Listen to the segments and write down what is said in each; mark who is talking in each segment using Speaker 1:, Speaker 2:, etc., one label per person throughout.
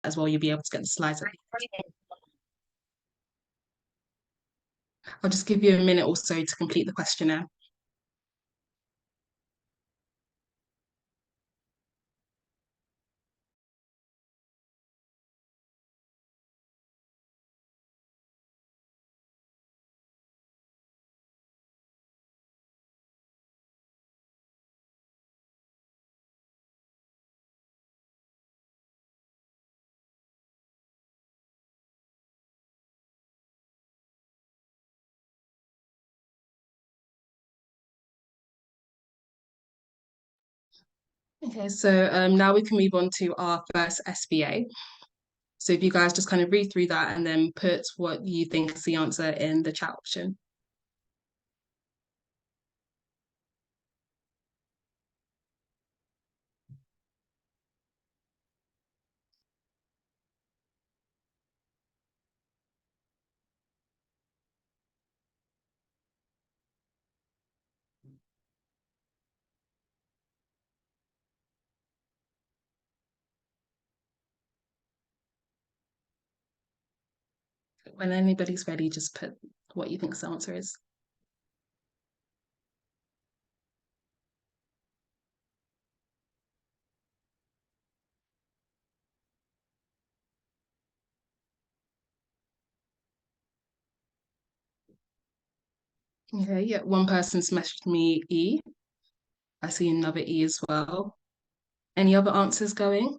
Speaker 1: as well, you'll be able to get the slides. I'll just give you a minute or so to complete the questionnaire. Okay, so now we can move on to our first SBA. So if you guys just kind of read through that and then put what you think is the answer in the chat option. When anybody's ready, just put what you think the answer is. Okay, yeah, one person's messaged me E. I see another E as well. Any other answers going?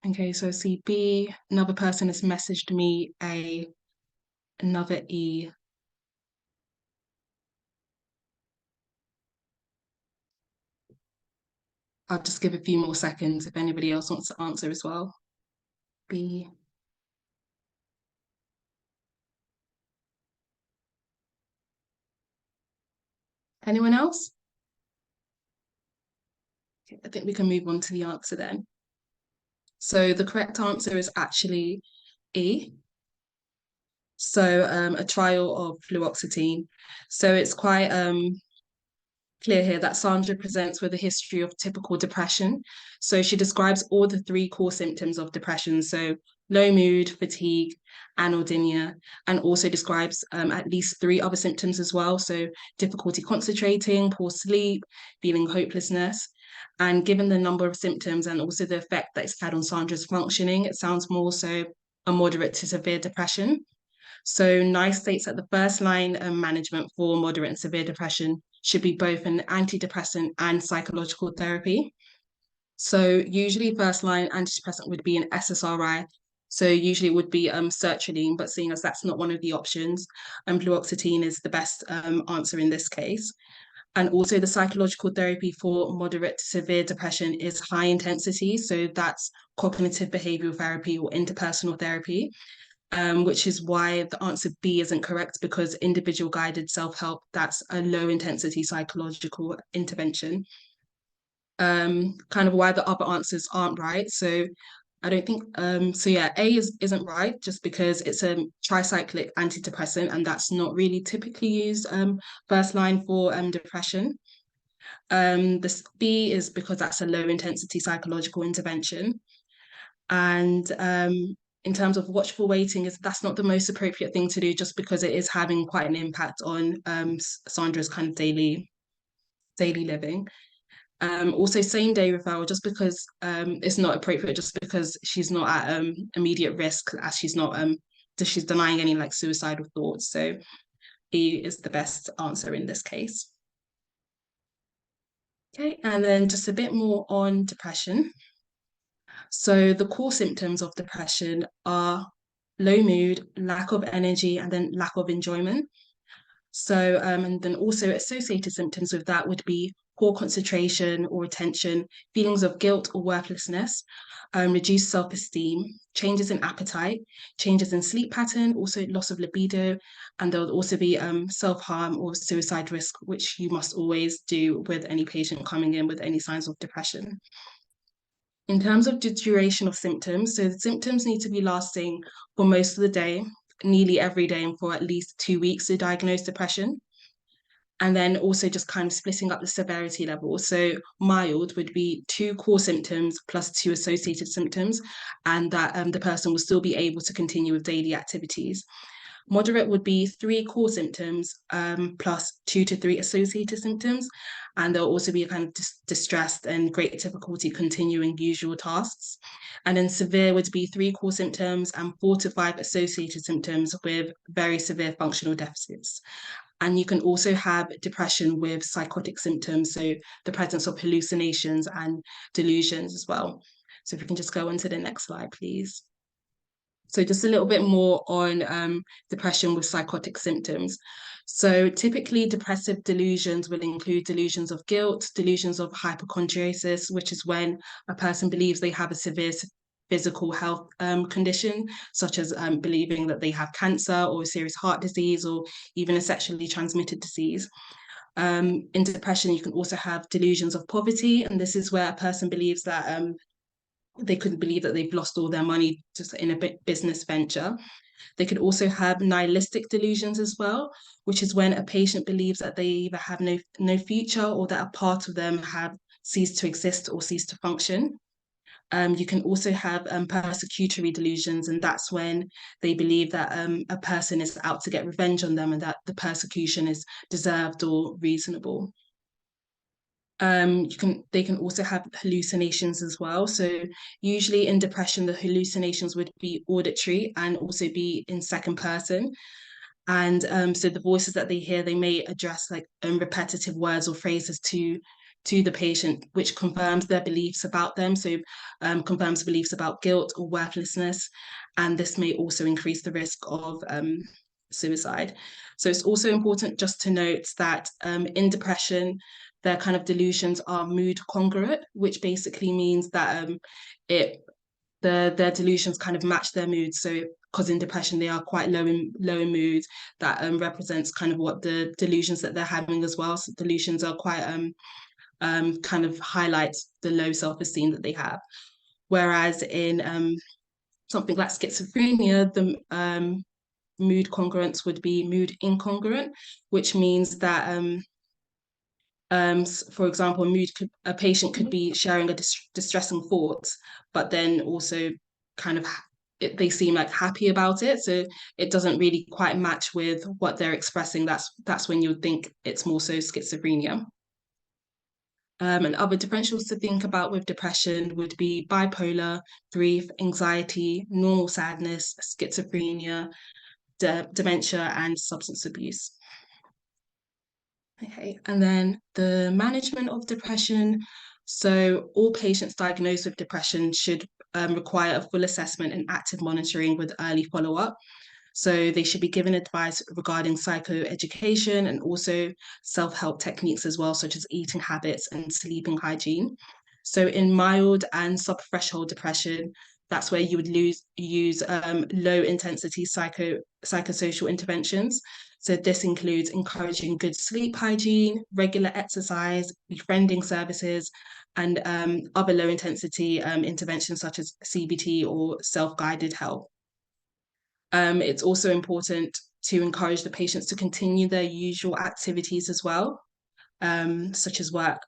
Speaker 1: Okay, so I see B, another person has messaged me A, another E. I'll just give a few more seconds if anybody else wants to answer as well. B. Anyone else? Okay, I think we can move on to the answer then. So the correct answer is actually E. So a trial of fluoxetine. So it's quite clear here that Sandra presents with a history of typical depression. So she describes all the three core symptoms of depression. So low mood, fatigue, anhedonia, and also describes at least three other symptoms as well. So difficulty concentrating, poor sleep, feeling hopelessness. And given the number of symptoms and also the effect that it's had on Sandra's functioning, it sounds more so a moderate to severe depression. So NICE states that the first line management for moderate and severe depression should be both an antidepressant and psychological therapy. So usually first line antidepressant would be an SSRI. So usually it would be sertraline, but seeing as that's not one of the options, fluoxetine is the best answer in this case. And also the psychological therapy for moderate to severe depression is high intensity. So that's cognitive behavioral therapy or interpersonal therapy. Which is why the answer B isn't correct, because individual guided self-help, that's a low intensity psychological intervention. Kind of why the other answers aren't right. So I don't think, so yeah, A isn't right just because it's a tricyclic antidepressant and that's not really typically used first line for depression. This B is because that's a low intensity psychological intervention. And in terms of watchful waiting, that's not the most appropriate thing to do just because it is having quite an impact on Sandra's kind of daily living. Also same day referral, just because it's not appropriate, just because she's not at immediate risk, as she's not she's denying any like suicidal thoughts. So E is the best answer in this case. Okay, and then just a bit more on depression. So the core symptoms of depression are low mood, lack of energy, and then lack of enjoyment. So, and then also associated symptoms with that would be poor concentration or attention, feelings of guilt or worthlessness, reduced self-esteem, changes in appetite, changes in sleep pattern, also loss of libido, and there will also be self-harm or suicide risk, which you must always do with any patient coming in with any signs of depression. In terms of the duration of symptoms, so the symptoms need to be lasting for most of the day, nearly every day, and for at least 2 weeks to diagnose depression. And then also just kind of splitting up the severity level. So mild would be 2 core symptoms plus 2 associated symptoms, and that the person will still be able to continue with daily activities. Moderate would be 3 core symptoms plus 2 to 3 associated symptoms, and there'll also be a kind of distress and great difficulty continuing usual tasks. And then severe would be 3 core symptoms and 4 to 5 associated symptoms with very severe functional deficits. And you can also have depression with psychotic symptoms, so the presence of hallucinations and delusions as well. So if we can just go on to the next slide, please. So just a little bit more on depression with psychotic symptoms. So typically depressive delusions will include delusions of guilt, delusions of hypochondriasis, which is when a person believes they have a severe physical health condition, such as believing that they have cancer or a serious heart disease or even a sexually transmitted disease. In depression, you can also have delusions of poverty, and this is where a person believes that they couldn't believe that they've lost all their money just in a business venture. They could also have nihilistic delusions as well, which is when a patient believes that they either have no future or that a part of them have ceased to exist or ceased to function. You can also have persecutory delusions, and that's when they believe that a person is out to get revenge on them and that the persecution is deserved or reasonable. They can also have hallucinations as well. So usually in depression, the hallucinations would be auditory and also be in second person. And so the voices that they hear, they may address like repetitive words or phrases to the patient, which confirms their beliefs about them. So confirms beliefs about guilt or worthlessness. And this may also increase the risk of suicide. So it's also important just to note that in depression, their kind of delusions are mood congruent, which basically means that their delusions kind of match their moods. So because in depression they are quite low in mood, that represents kind of what the delusions that they're having as well. So delusions are quite kind of highlights the low self-esteem that they have. Whereas in something like schizophrenia, the mood congruence would be mood incongruent, which means that for example, a patient could be sharing a distressing thought, but then also kind of they seem like happy about it. So it doesn't really quite match with what they're expressing. That's when you would think it's more so schizophrenia. And other differentials to think about with depression would be bipolar, grief, anxiety, normal sadness, schizophrenia, dementia, and substance abuse. Okay, and then the management of depression. So all patients diagnosed with depression should require a full assessment and active monitoring with early follow-up. So they should be given advice regarding psychoeducation and also self-help techniques as well, such as eating habits and sleeping hygiene. So in mild and sub-threshold depression, that's where you would use low intensity psychosocial interventions. So this includes encouraging good sleep hygiene, regular exercise, befriending services, and other low intensity interventions such as CBT or self-guided help. It's also important to encourage the patients to continue their usual activities as well, such as work.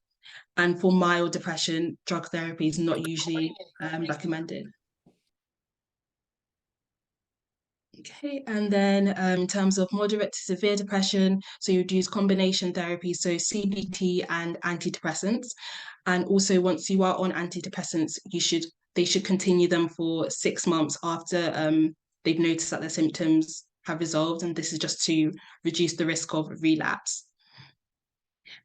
Speaker 1: And for mild depression, drug therapy is not usually recommended. Okay, and then in terms of moderate to severe depression, so you'd use combination therapy, so CBT and antidepressants. And also once you are on antidepressants, they should continue them for 6 months after they've noticed that their symptoms have resolved, and this is just to reduce the risk of relapse.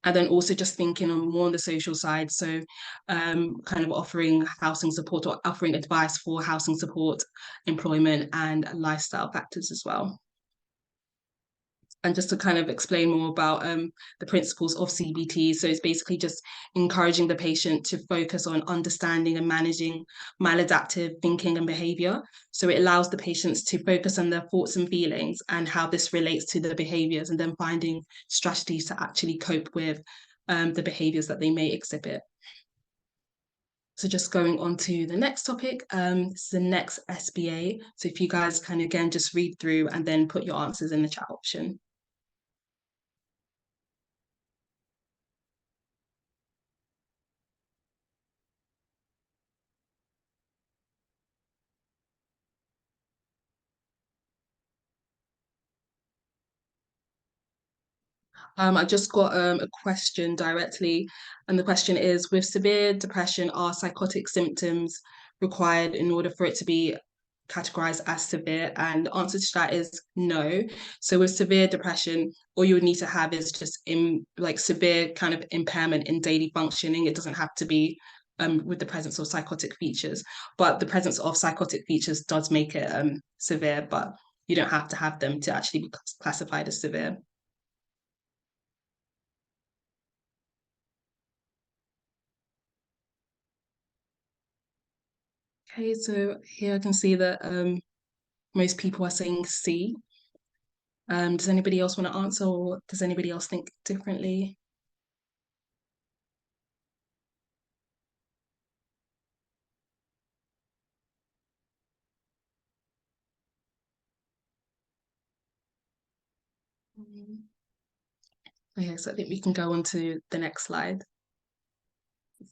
Speaker 1: And then also just thinking on more on the social side, so kind of offering housing support or offering advice for housing support, employment, and lifestyle factors as well. And just to kind of explain more about the principles of CBT. So it's basically just encouraging the patient to focus on understanding and managing maladaptive thinking and behavior. So it allows the patients to focus on their thoughts and feelings and how this relates to their behaviors, and then finding strategies to actually cope with the behaviors that they may exhibit. So just going on to the next topic, this is the next SBA. So if you guys can again just read through and then put your answers in the chat option. I just got a question directly, and the question is, with severe depression, are psychotic symptoms required in order for it to be categorized as severe? And the answer to that is no. So with severe depression, all you would need to have is just in like severe kind of impairment in daily functioning. It doesn't have to be with the presence of psychotic features, but the presence of psychotic features does make it severe, but you don't have to have them to actually be classified as severe. Okay, so here I can see that most people are saying C. Does anybody else want to answer, or does anybody else think differently? Mm. Okay, so I think we can go on to the next slide.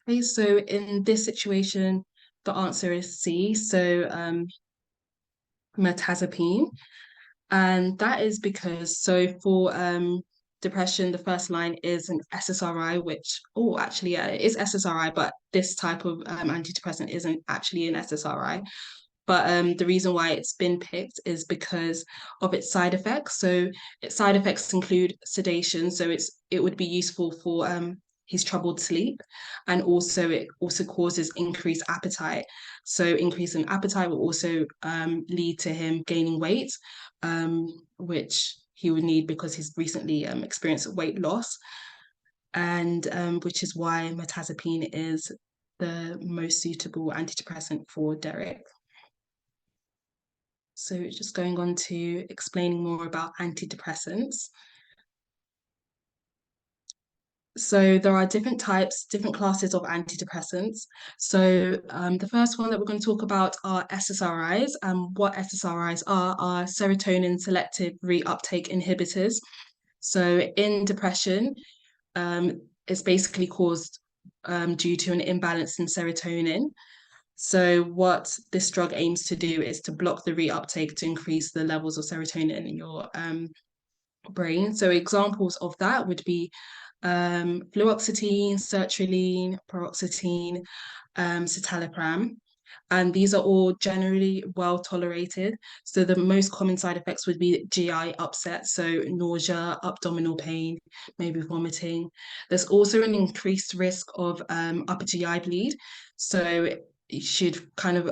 Speaker 1: Okay, so in this situation, the answer is C. So mirtazapine. And that is because, so for depression, the first line is an SSRI, which, oh, actually, yeah, it is SSRI, but this type of antidepressant isn't actually an SSRI. But the reason why it's been picked is because of its side effects. So its side effects include sedation. So it would be useful for his troubled sleep, and also it also causes increased appetite. So increase in appetite will also lead to him gaining weight, which he would need because he's recently experienced weight loss, and which is why mirtazapine is the most suitable antidepressant for Derek. So just going on to explaining more about antidepressants. So there are different types, different classes of antidepressants. So the first one that we're going to talk about are SSRIs. And what SSRIs are serotonin selective reuptake inhibitors. So in depression, it's basically caused due to an imbalance in serotonin. So what this drug aims to do is to block the reuptake to increase the levels of serotonin in your brain. So examples of that would be fluoxetine, sertraline, paroxetine, citalopram. And these are all generally well tolerated. So the most common side effects would be GI upset, so nausea, abdominal pain, maybe vomiting. There's also an increased risk of upper GI bleed. So you should kind of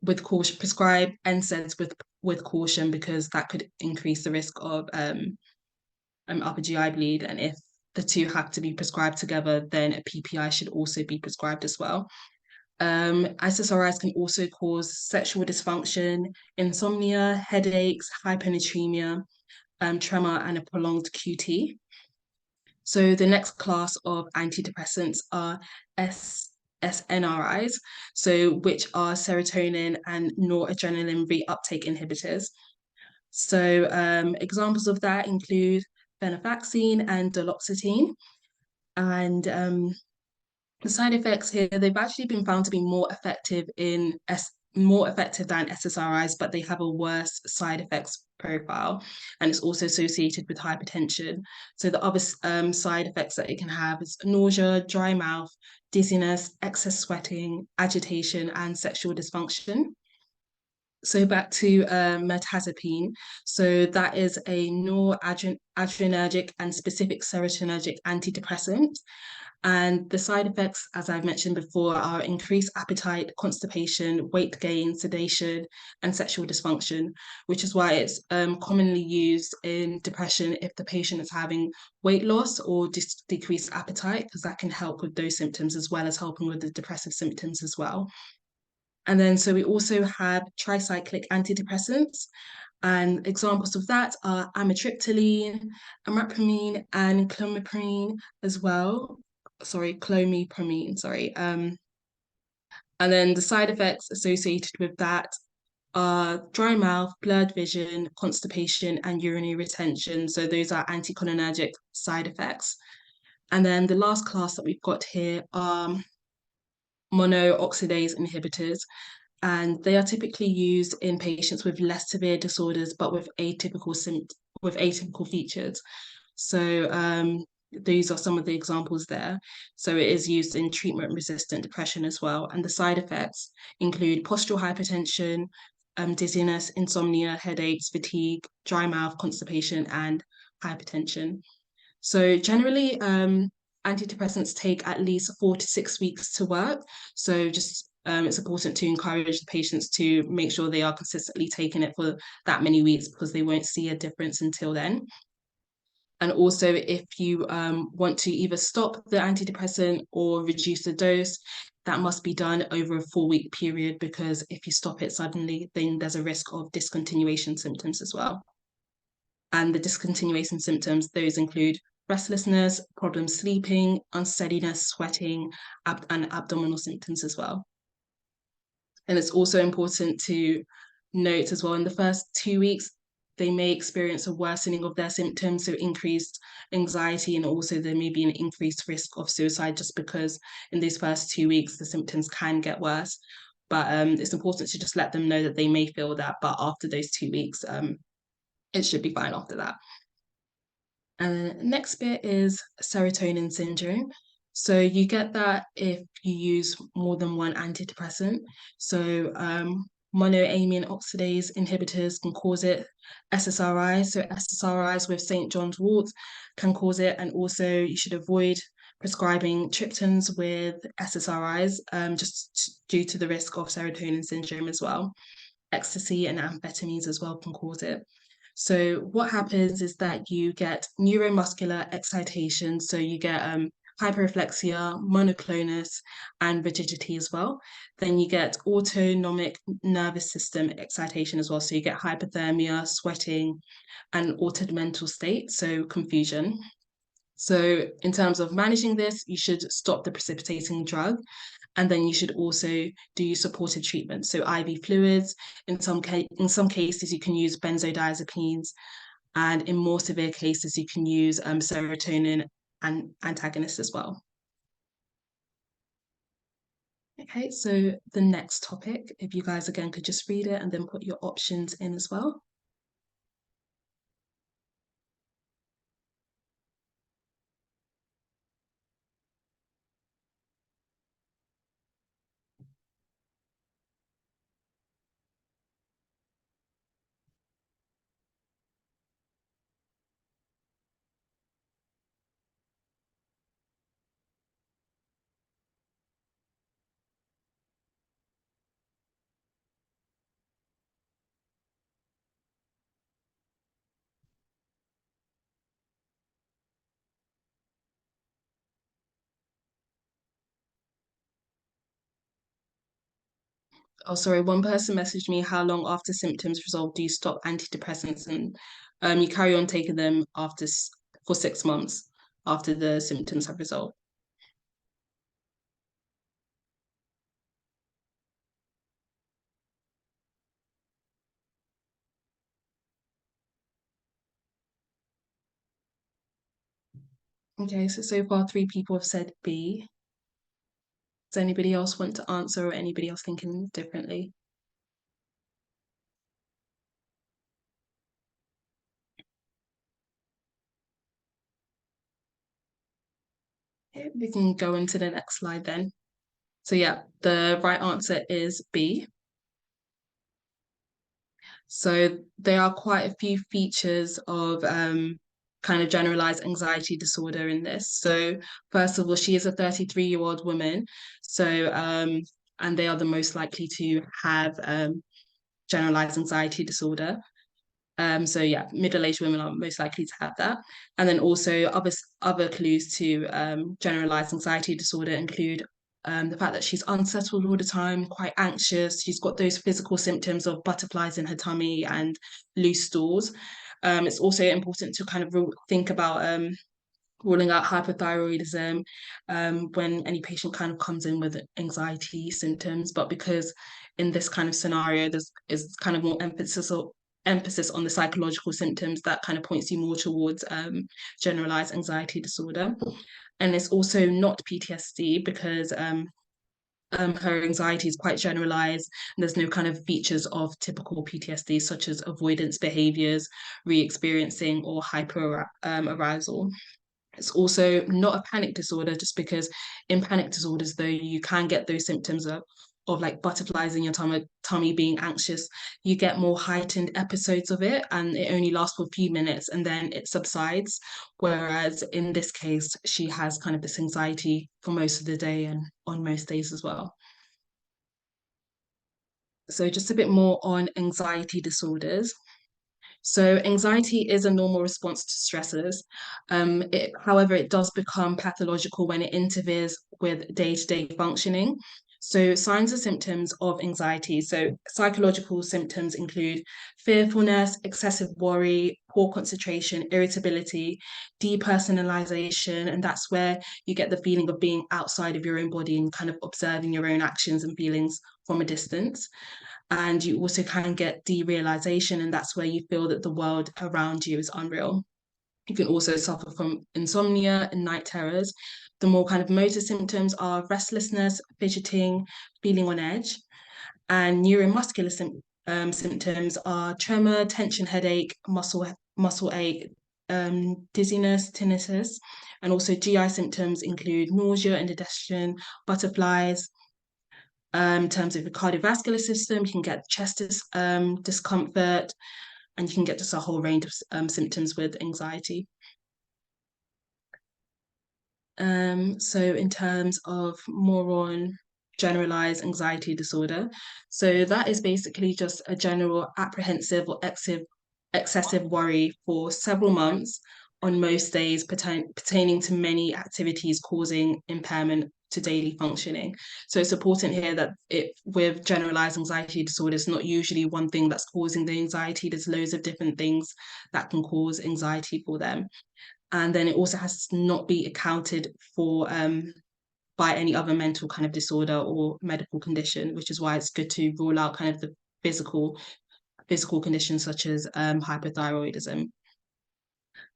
Speaker 1: with caution prescribe NSAIDs with caution, because that could increase the risk of upper GI bleed. And if the two have to be prescribed together, then a PPI should also be prescribed as well. SSRIs can also cause sexual dysfunction, insomnia, headaches, hyponatremia, tremor, and a prolonged QT. So the next class of antidepressants are SNRIs, so which are serotonin and noradrenaline reuptake inhibitors. So examples of that include venlafaxine and duloxetine. And the side effects here, they've actually been found to be more effective than SSRIs, but they have a worse side effects profile, and it's also associated with hypertension. So the other side effects that it can have is nausea, dry mouth, dizziness, excess sweating, agitation, and sexual dysfunction. So back to mirtazapine. So that is a noradrenergic and specific serotonergic antidepressant. And the side effects, as I've mentioned before, are increased appetite, constipation, weight gain, sedation, and sexual dysfunction, which is why it's commonly used in depression if the patient is having weight loss or decreased appetite, because that can help with those symptoms as well as helping with the depressive symptoms as well. And then, so we also have tricyclic antidepressants, and examples of that are amitriptyline, imipramine, and clomipramine as well. Sorry, clomipramine, sorry. And then the side effects associated with that are dry mouth, blurred vision, constipation, and urinary retention. So those are anticholinergic side effects. And then the last class that we've got here are monooxidase inhibitors, and they are typically used in patients with less severe disorders but with atypical features. So these are some of the examples there. So it is used in treatment-resistant depression as well. And the side effects include postural hypertension, dizziness, insomnia, headaches, fatigue, dry mouth, constipation, and hypertension. So generally, antidepressants take at least 4 to 6 weeks to work. So just it's important to encourage the patients to make sure they are consistently taking it for that many weeks because they won't see a difference until then. And also, if you want to either stop the antidepressant or reduce the dose, that must be done over a 4 week period because if you stop it suddenly, then there's a risk of discontinuation symptoms as well. And the discontinuation symptoms, those include restlessness, problems sleeping, unsteadiness, sweating, and abdominal symptoms as well. And it's also important to note as well, in the first 2 weeks, they may experience a worsening of their symptoms, so increased anxiety, and also there may be an increased risk of suicide just because in these first 2 weeks, the symptoms can get worse. But it's important to just let them know that they may feel that, but after those 2 weeks, it should be fine after that. And next bit is serotonin syndrome. So you get that if you use more than one antidepressant. So monoamine oxidase inhibitors can cause it. SSRIs, so SSRIs with St. John's wort can cause it. And also you should avoid prescribing triptans with SSRIs just due to the risk of serotonin syndrome as well. Ecstasy and amphetamines as well can cause it. So what happens is that you get neuromuscular excitation. So you get hyperreflexia, monoclonus, and rigidity as well. Then you get autonomic nervous system excitation as well. So you get hypothermia, sweating, and altered mental state, so confusion. So in terms of managing this, you should stop the precipitating drug. And then you should also do supported treatment. So IV fluids, in some cases, you can use benzodiazepines. And in more severe cases, you can use serotonin and antagonists as well. Okay, so the next topic, if you guys again could just read it and then put your options in as well. Oh, sorry, one person messaged me, how long after symptoms resolve do you stop antidepressants? And you carry on taking them for 6 months after the symptoms have resolved. Okay, so far 3 people have said B. Does anybody else want to answer or anybody else thinking differently? Okay, we can go into the next slide then. So yeah, the right answer is B. So there are quite a few features of kind of generalized anxiety disorder in this. So first of all, she is a 33-year-old woman. So and they are the most likely to have generalized anxiety disorder. So yeah, middle-aged women are most likely to have that. And then also other clues to generalized anxiety disorder include the fact that she's unsettled all the time, quite anxious. She's got those physical symptoms of butterflies in her tummy and loose stools. It's also important to kind of think about ruling out hypothyroidism when any patient kind of comes in with anxiety symptoms. But because in this kind of scenario, there's is kind of more emphasis on the psychological symptoms, that kind of points you more towards generalized anxiety disorder. And it's also not PTSD because her anxiety is quite generalized, and there's no kind of features of typical PTSD, such as avoidance behaviors, re-experiencing, or hyper arousal. It's also not a panic disorder, just because in panic disorders, though, you can get those symptoms of like butterflies in your tummy, being anxious. You get more heightened episodes of it, and it only lasts for a few minutes and then it subsides. Whereas in this case, she has kind of this anxiety for most of the day and on most days as well. So, just a bit more on anxiety disorders. So anxiety is a normal response to stressors. However, it does become pathological when it interferes with day-to-day functioning. So signs and symptoms of anxiety. So psychological symptoms include fearfulness, excessive worry, poor concentration, irritability, depersonalization, and that's where you get the feeling of being outside of your own body and kind of observing your own actions and feelings from a distance. And you also can get derealization, and that's where you feel that the world around you is unreal. You can also suffer from insomnia and night terrors. The more kind of motor symptoms are restlessness, fidgeting, feeling on edge. And neuromuscular symptoms are tremor, tension, headache, muscle ache, dizziness, tinnitus. And also GI symptoms include nausea, indigestion, butterflies, in terms of the cardiovascular system, you can get chest discomfort, and you can get just a whole range of symptoms with anxiety. So in terms of more on generalized anxiety disorder, so that is basically just a general apprehensive or excessive worry for several months on most days, pertaining to many activities, causing impairment to daily functioning. So it's important here that with generalized anxiety disorder, it's not usually one thing that's causing the anxiety. There's loads of different things that can cause anxiety for them. And then it also has to not be accounted for by any other mental kind of disorder or medical condition, which is why it's good to rule out kind of the physical conditions such as hypothyroidism.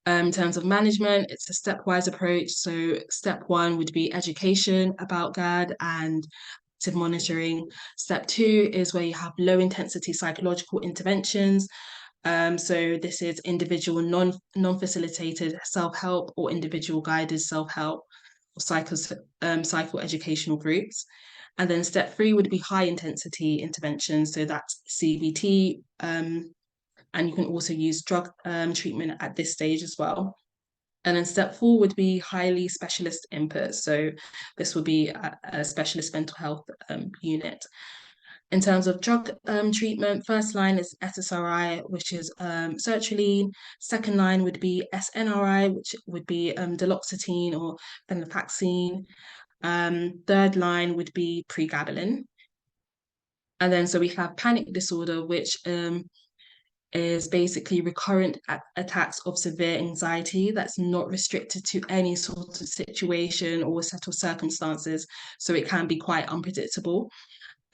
Speaker 1: In terms of management, it's a stepwise approach. So step one would be education about GAD and active monitoring. Step two is where you have low intensity psychological interventions. So this is individual non-facilitated self-help or individual guided self-help or psychoeducational groups. And then step three would be high intensity interventions. So that's CBT, and you can also use drug treatment at this stage as well. And then step four would be highly specialist input. So this would be a specialist mental health unit. In terms of drug treatment, first line is SSRI, which is sertraline. Second line would be SNRI, which would be duloxetine or venlafaxine. Third line would be pregabalin. And then so we have panic disorder, which is basically recurrent attacks of severe anxiety that's not restricted to any sort of situation or set of circumstances. So it can be quite unpredictable.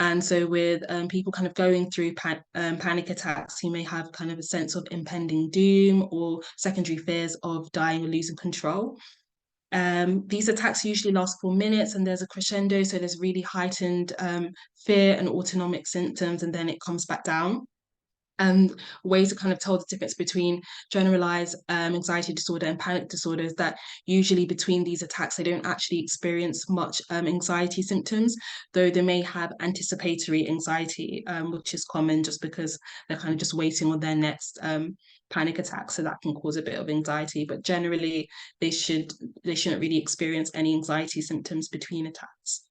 Speaker 1: And so with people kind of going through panic attacks, you may have kind of a sense of impending doom or secondary fears of dying or losing control. These attacks usually last for minutes, and there's a crescendo, so there's really heightened fear and autonomic symptoms, and then it comes back down. And ways to kind of tell the difference between generalized anxiety disorder and panic disorder is that usually between these attacks, they don't actually experience much anxiety symptoms, though they may have anticipatory anxiety, which is common just because they're kind of just waiting on their next panic attack. So that can cause a bit of anxiety, but generally they shouldn't really experience any anxiety symptoms between attacks.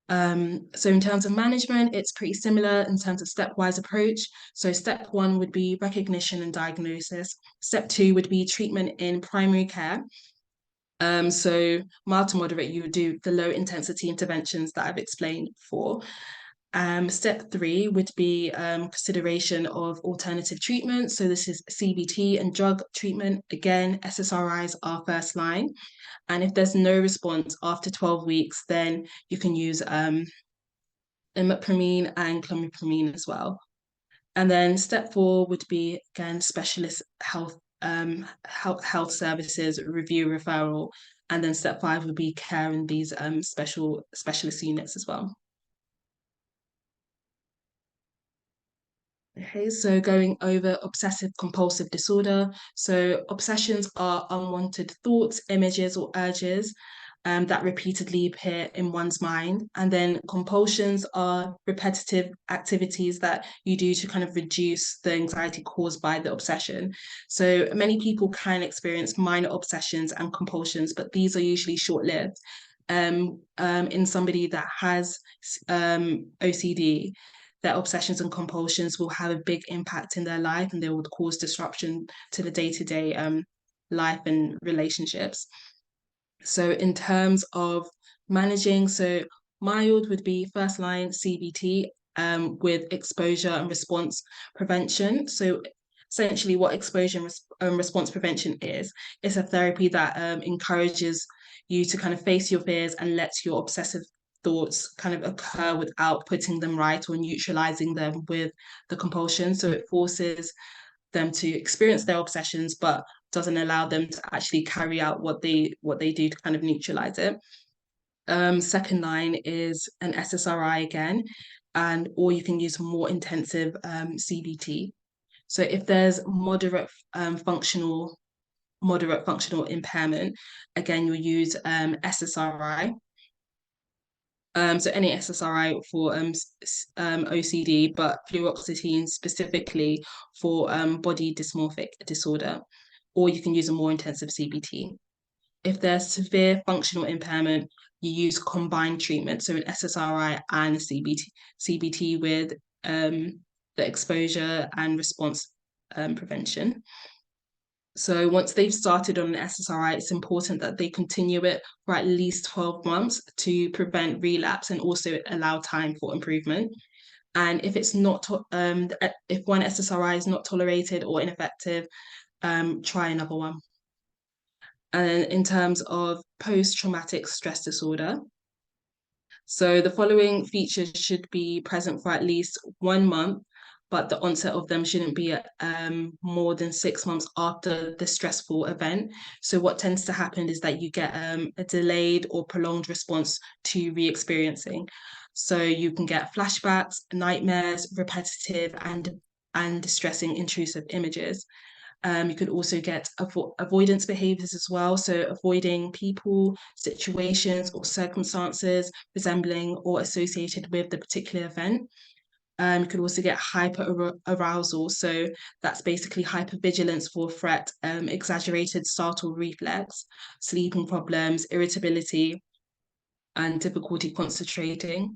Speaker 1: So in terms of management, it's pretty similar in terms of stepwise approach. So step one would be recognition and diagnosis. Step two would be treatment in primary care. So mild to moderate, you would do the low intensity interventions that I've explained before. Step three would be consideration of alternative treatment. So this is CBT and drug treatment. Again, SSRIs are first line. And if there's no response after 12 weeks, then you can use imipramine and clomipramine as well. And then step four would be, again, specialist health services, review, referral. And then step five would be care in these specialist units as well. Okay, so going over obsessive compulsive disorder. So obsessions are unwanted thoughts, images, or urges that repeatedly appear in one's mind. And then compulsions are repetitive activities that you do to kind of reduce the anxiety caused by the obsession. So many people can experience minor obsessions and compulsions, but these are usually short-lived. In somebody that has OCD, their obsessions and compulsions will have a big impact in their life, and they will cause disruption to the day-to-day life and relationships. So in terms of managing, so mild would be first line CBT with exposure and response prevention. So essentially what exposure and response prevention is, it's a therapy that encourages you to kind of face your fears and lets your obsessive thoughts kind of occur without putting them right or neutralizing them with the compulsion. So it forces them to experience their obsessions, but doesn't allow them to actually carry out what they do to kind of neutralize it. Second line is an SSRI again, and or you can use more intensive CBT. So if there's moderate functional impairment, again you'll use SSRI. So any SSRI for OCD, but fluoxetine specifically for body dysmorphic disorder, or you can use a more intensive CBT. If there's severe functional impairment, you use combined treatment, so an SSRI and CBT with the exposure and response prevention. So once they've started on an SSRI, it's important that they continue it for at least 12 months to prevent relapse and also allow time for improvement. And if it's not, if one SSRI is not tolerated or ineffective, try another one. And in terms of post-traumatic stress disorder, so the following features should be present for at least 1 month, but the onset of them shouldn't be more than 6 months after the stressful event. So what tends to happen is that you get a delayed or prolonged response to re-experiencing. So you can get flashbacks, nightmares, repetitive and distressing intrusive images. You could also get avoidance behaviors as well. So avoiding people, situations, or circumstances resembling or associated with the particular event. You could also get hyper arousal. So that's basically hypervigilance for threat, exaggerated startle reflex, sleeping problems, irritability, and difficulty concentrating.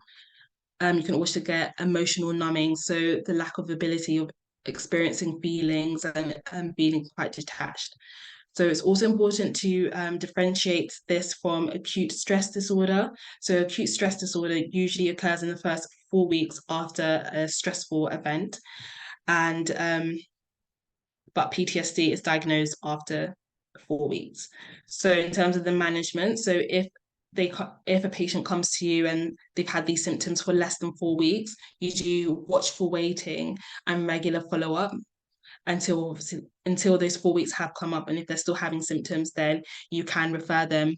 Speaker 1: You can also get emotional numbing, so the lack of ability of experiencing feelings and feeling quite detached. So it's also important to differentiate this from acute stress disorder. So acute stress disorder usually occurs in the first 4 weeks after a stressful event, and but PTSD is diagnosed after 4 weeks. So in terms of the management, so if a patient comes to you and they've had these symptoms for less than 4 weeks, you do watchful waiting and regular follow-up until those 4 weeks have come up. And if they're still having symptoms, then you can refer them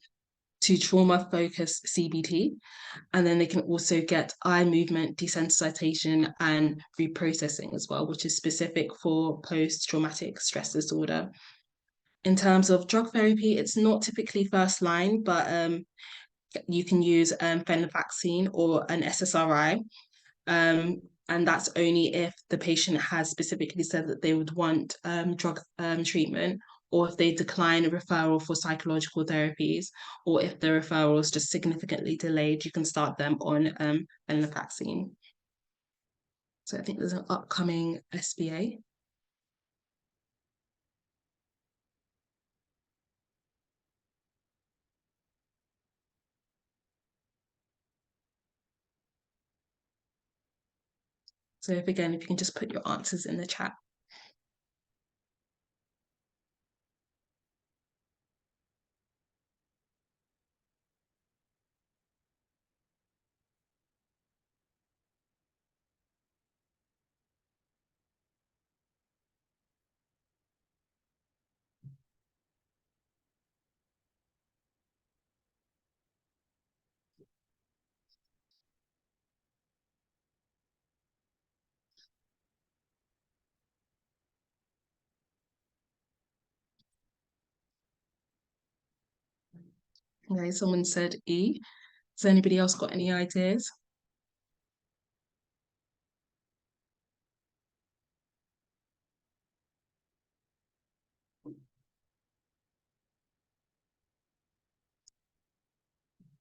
Speaker 1: to trauma focused CBT. And then they can also get eye movement desensitization and reprocessing as well, which is specific for post traumatic stress disorder. In terms of drug therapy, it's not typically first line, but you can use venlafaxine or an SSRI. And that's only if the patient has specifically said that they would want drug treatment, or if they decline a referral for psychological therapies, or if the referral is just significantly delayed, you can start them on venlafaxine. So I think there's an upcoming SBA. So if you can just put your answers in the chat. Okay, someone said E. Has anybody else got any ideas?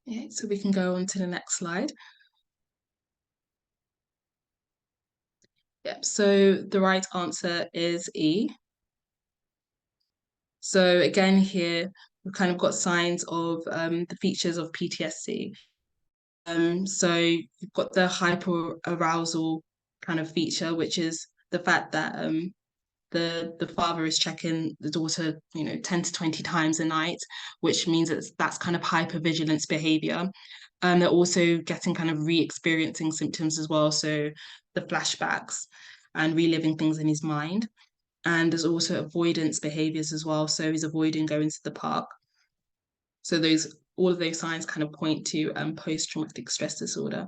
Speaker 1: Yeah, so we can go on to the next slide. Yep, so the right answer is E. So again here, we've kind of got signs of the features of PTSD. So you've got the hyperarousal kind of feature, which is the fact that the father is checking the daughter, 10 to 20 times a night, which means that's kind of hypervigilance behavior. They're also getting kind of re-experiencing symptoms as well, so the flashbacks and reliving things in his mind. And there's also avoidance behaviors as well, so he's avoiding going to the park. So those all of those signs kind of point to post-traumatic stress disorder.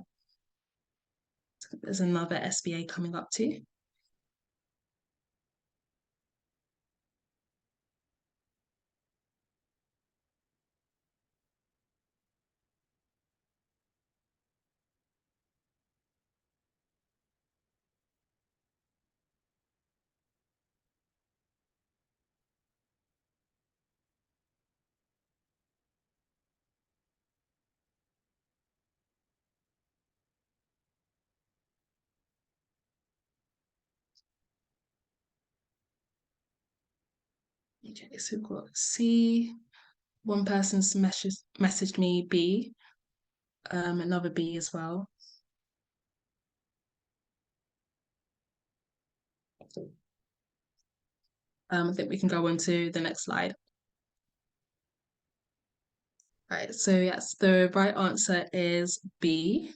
Speaker 1: So there's another SBA coming up too. Okay, so we've got C. One person's messaged me B, another B as well. I think we can go on to the next slide. Right, so yes, the right answer is B.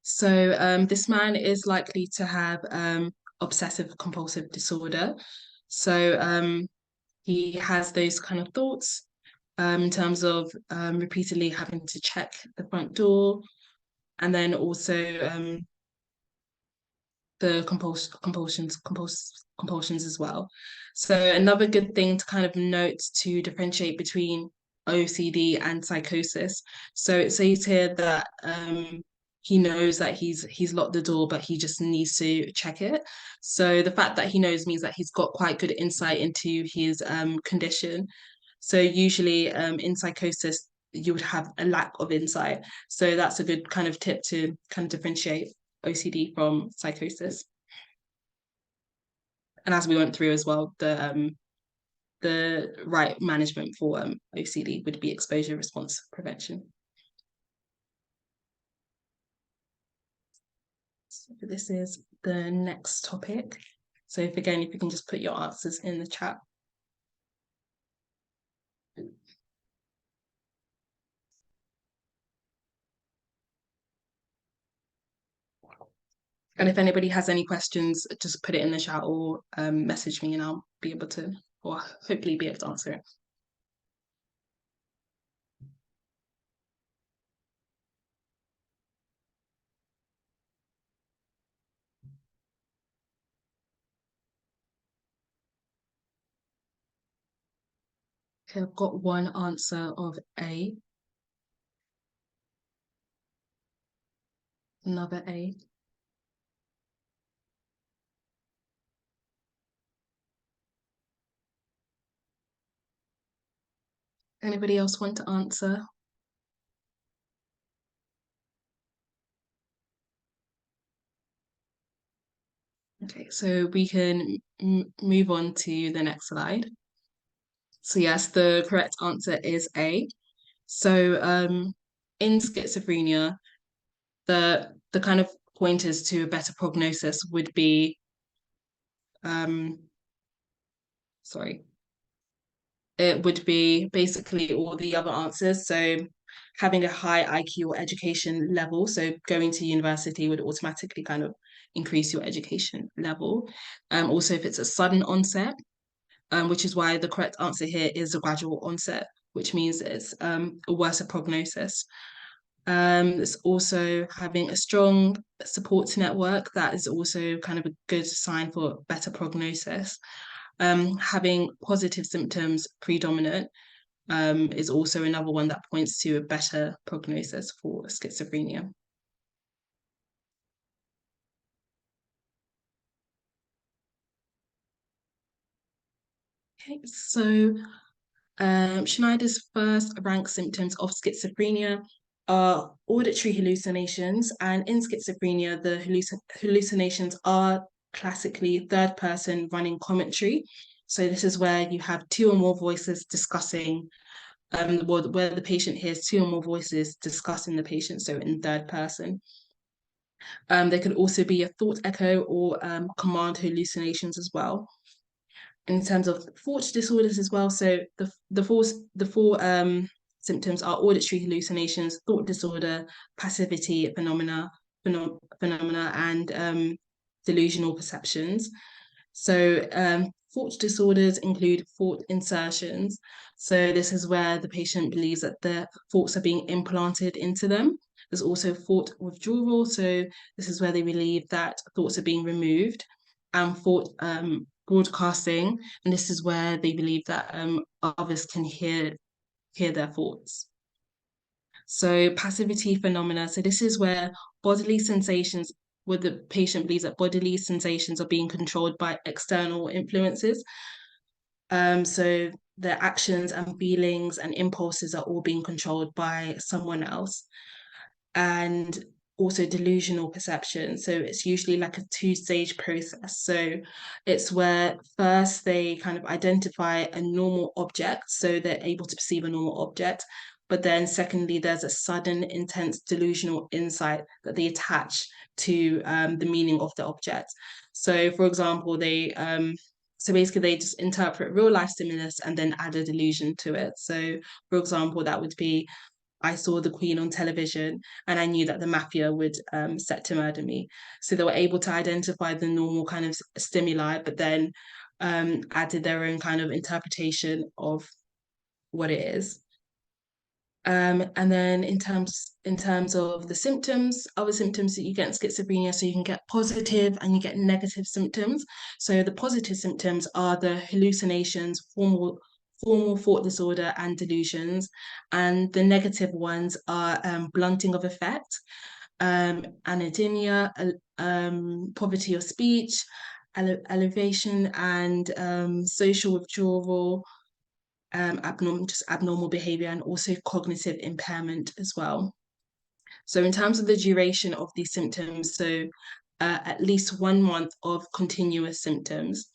Speaker 1: So this man is likely to have obsessive compulsive disorder. So he has those kind of thoughts in terms of repeatedly having to check the front door, and then also the compulsions as well. So another good thing to kind of note to differentiate between OCD and psychosis. So it says here that he knows that he's locked the door, but he just needs to check it. So the fact that he knows means that he's got quite good insight into his condition. So usually in psychosis, you would have a lack of insight. So that's a good kind of tip to kind of differentiate OCD from psychosis. And as we went through as well, the right management for OCD would be exposure response prevention. So this is the next topic. So if you can just put your answers in the chat. And if anybody has any questions, just put it in the chat or message me and I'll be able to, or hopefully be able to answer it. Okay, I've got one answer of A, another A. Anybody else want to answer? Okay, so we can move on to the next slide. So yes, the correct answer is A. So in schizophrenia, the kind of pointers to a better prognosis would be um, sorry, it would be basically all the other answers. So having a high IQ or education level, so going to university would automatically kind of increase your education level. Also, if it's a sudden onset, which is why the correct answer here is a gradual onset, which means it's a worse prognosis. It's also having a strong support network. That is also kind of a good sign for better prognosis. Having positive symptoms predominant is also another one that points to a better prognosis for schizophrenia. Okay, so Schneider's first ranked symptoms of schizophrenia are auditory hallucinations, and in schizophrenia, the hallucinations are classically third person running commentary. So this is where you have two or more voices discussing, where the patient hears two or more voices discussing the patient, so in third person. There could also be a thought echo or command hallucinations as well. In terms of thought disorders as well, so the four symptoms are auditory hallucinations, thought disorder, passivity phenomena, and delusional perceptions. So thought disorders include thought insertions. So this is where the patient believes that their thoughts are being implanted into them. There's also thought withdrawal. So this is where they believe that thoughts are being removed, and thought broadcasting. And this is where they believe that others can hear their thoughts. So passivity phenomena. So this is where bodily sensations, where the patient believes that bodily sensations are being controlled by external influences. So their actions and feelings and impulses are all being controlled by someone else. And also delusional perception. So it's usually like a two-stage process. So it's where first they kind of identify a normal object, so they're able to perceive a normal object. But then secondly, there's a sudden, intense delusional insight that they attach to the meaning of the object. So for example, so basically they just interpret real life stimulus and then add a delusion to it. So for example, that would be, I saw the Queen on television and I knew that the mafia would set to murder me. So they were able to identify the normal kind of stimuli, but then added their own kind of interpretation of what it is. And then in terms of the symptoms, other symptoms that you get in schizophrenia, so you can get positive and you get negative symptoms. So the positive symptoms are the hallucinations, formal thought disorder, and delusions. And the negative ones are blunting of effect, anhedonia, poverty of speech, elevation, and social withdrawal, abnormal behavior, and also cognitive impairment as well. So in terms of the duration of these symptoms, so at least 1 month of continuous symptoms.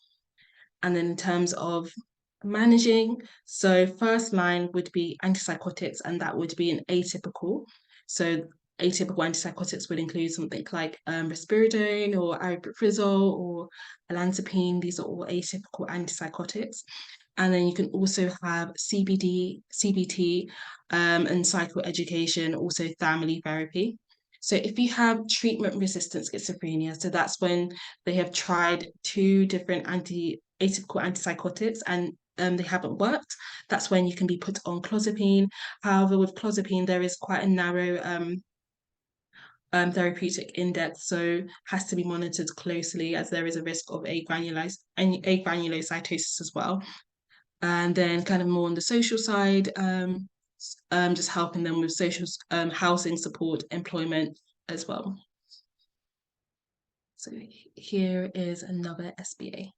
Speaker 1: And then in terms of managing, so first line would be antipsychotics, and that would be an atypical. So atypical antipsychotics would include something like risperidone or aripiprazole or olanzapine. These are all atypical antipsychotics. And then you can also have CBT, and psychoeducation, also family therapy. So if you have treatment-resistant schizophrenia, so that's when they have tried two different atypical antipsychotics and they haven't worked, that's when you can be put on clozapine. However, with clozapine, there is quite a narrow therapeutic index, so has to be monitored closely as there is a risk of agranulocytosis as well. And then kind of more on the social side, just helping them with social housing support, employment as well. So here is another SBA.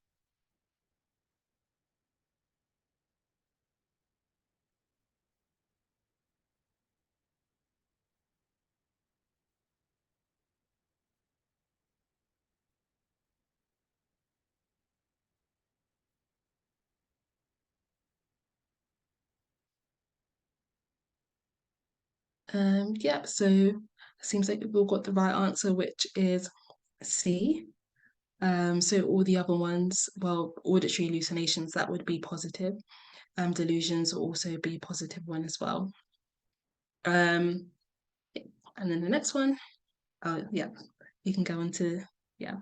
Speaker 1: Yeah, so it seems like we've all got the right answer, which is C. So all the other ones, well, auditory hallucinations, that would be positive. Delusions will also be positive one as well. And then the next one, yeah, you can go on to, yeah.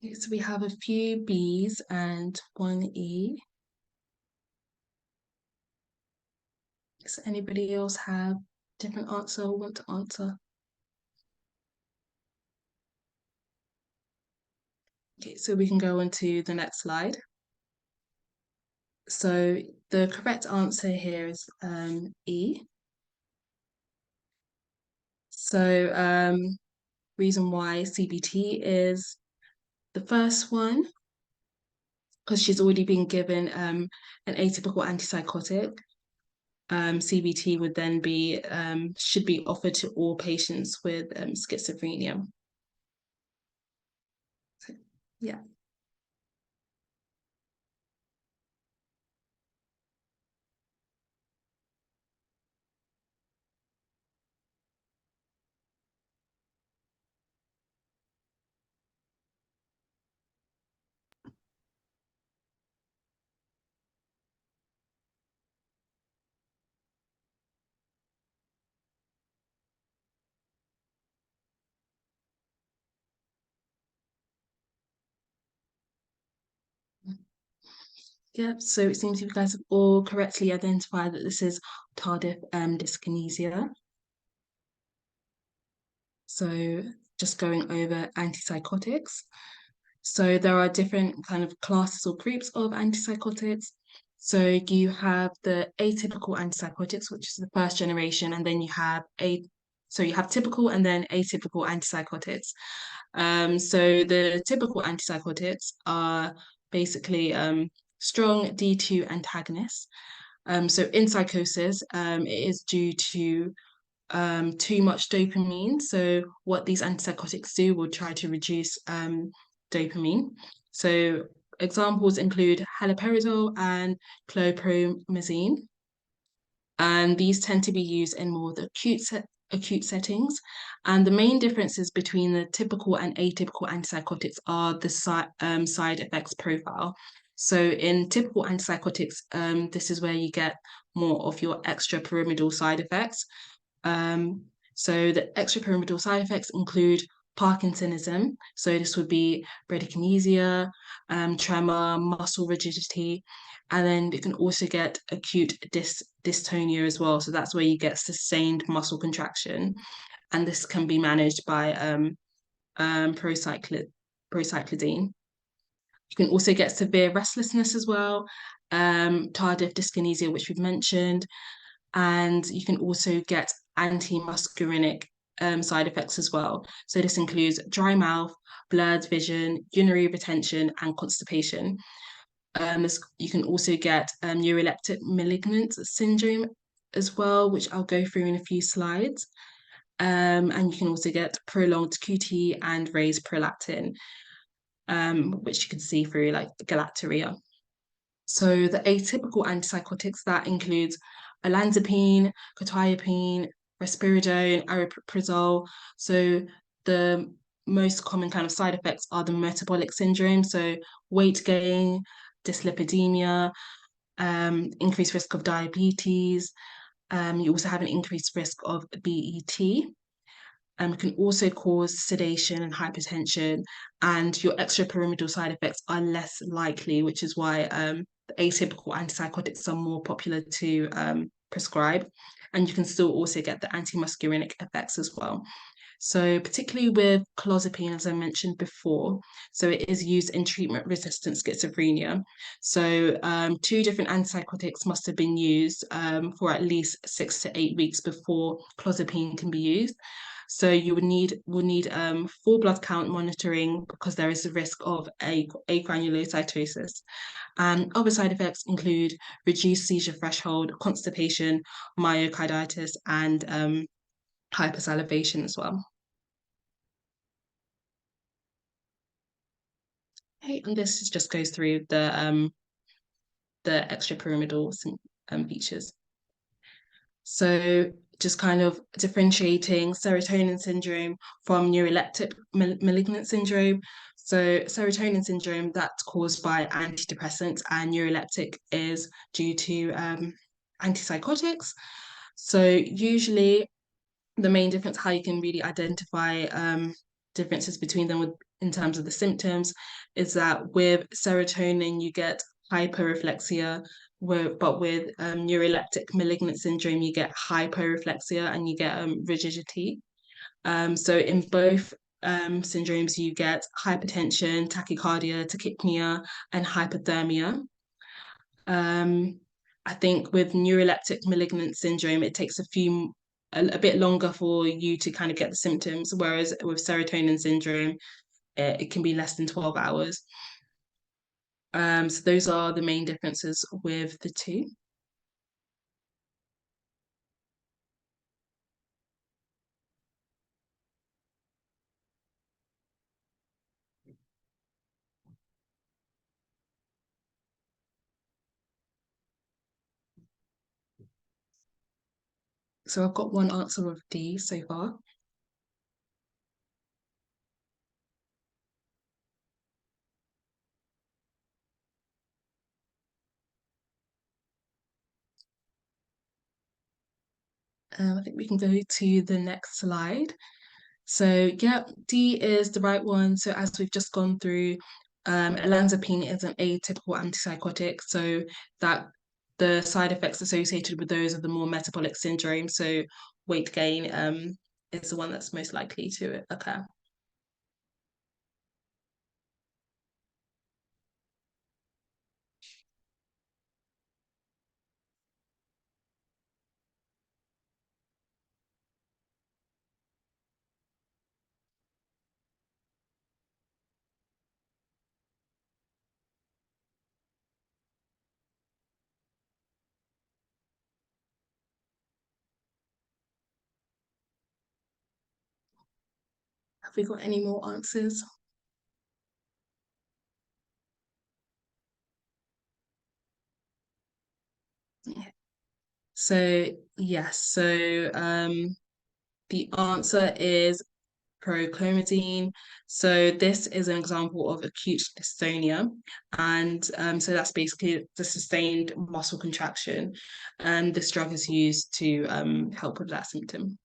Speaker 1: Okay, so we have a few B's and one E. Does anybody else have different answer or want to answer? Okay, so we can go on to the next slide. So the correct answer here is E. So reason why CBT is the first one, because she's already been given an atypical antipsychotic. CBT would then be should be offered to all patients with schizophrenia. So, yeah. Yep, so it seems you guys have all correctly identified that this is tardive dyskinesia. So just going over antipsychotics. So there are different kind of classes or groups of antipsychotics. So you have the atypical antipsychotics, which is the first generation, and then you have typical and then atypical antipsychotics. So the typical antipsychotics are basically strong D2 antagonists. So in psychosis, it is due to too much dopamine. So what these antipsychotics do will try to reduce dopamine. So examples include haloperidol and chlorpromazine, and these tend to be used in more the acute settings. And the main differences between the typical and atypical antipsychotics are the side effects profile. So in typical antipsychotics, this is where you get more of your extrapyramidal side effects. Um, so the extrapyramidal side effects include Parkinsonism. So this would be bradykinesia, tremor, muscle rigidity, and then you can also get acute dystonia as well. So that's where you get sustained muscle contraction, and this can be managed by procyclidine. You can also get severe restlessness as well, tardive dyskinesia, which we've mentioned, and you can also get anti-muscarinic side effects as well. So this includes dry mouth, blurred vision, urinary retention, and constipation. You can also get neuroleptic malignant syndrome as well, which I'll go through in a few slides. And you can also get prolonged QT and raised prolactin, which you can see through like galactorrhea. So the atypical antipsychotics that includes olanzapine, quetiapine, risperidone, aripiprazole. So the most common kind of side effects are the metabolic syndrome, so weight gain, dyslipidemia, increased risk of diabetes. You also have an increased risk of BET. Can also cause sedation and hypertension, and your extrapyramidal side effects are less likely, which is why the atypical antipsychotics are more popular to prescribe. And you can still also get the antimuscarinic effects as well. So particularly with clozapine, as I mentioned before, so it is used in treatment-resistant schizophrenia. So two different antipsychotics must have been used for at least 6 to 8 weeks before clozapine can be used. So you will need full blood count monitoring because there is a risk of agranulocytosis. And other side effects include reduced seizure threshold, constipation, myocarditis, and hypersalivation as well. Okay, and this just goes through the extrapyramidal features. So just kind of differentiating serotonin syndrome from neuroleptic malignant syndrome. So serotonin syndrome, that's caused by antidepressants, and neuroleptic is due to antipsychotics. So usually the main difference, how you can really identify differences between them would in terms of the symptoms is that with serotonin, you get hyperreflexia, but with neuroleptic malignant syndrome, you get hyporeflexia and you get rigidity. So in both syndromes, you get hypertension, tachycardia, tachypnea, and hypothermia. Um, I think with neuroleptic malignant syndrome, it takes a bit longer for you to kind of get the symptoms, whereas with serotonin syndrome, it can be less than 12 hours. So those are the main differences with the two. So I've got one answer of D so far. I think we can go to the next slide. So yeah, D is the right one. So as we've just gone through, olanzapine is an atypical antipsychotic. So that the side effects associated with those are the more metabolic syndrome. So weight gain is the one that's most likely to occur. Have we got any more answers? Yeah. So yes, so the answer is prochlorperazine. So this is an example of acute dystonia, and so that's basically the sustained muscle contraction. And this drug is used to help with that symptom.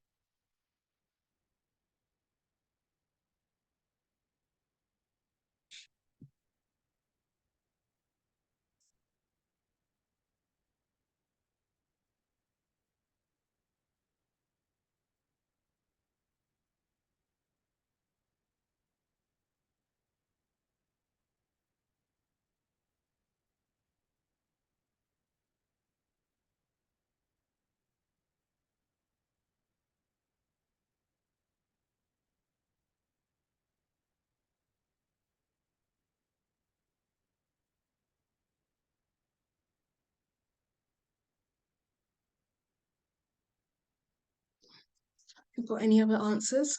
Speaker 1: Have you got any other answers?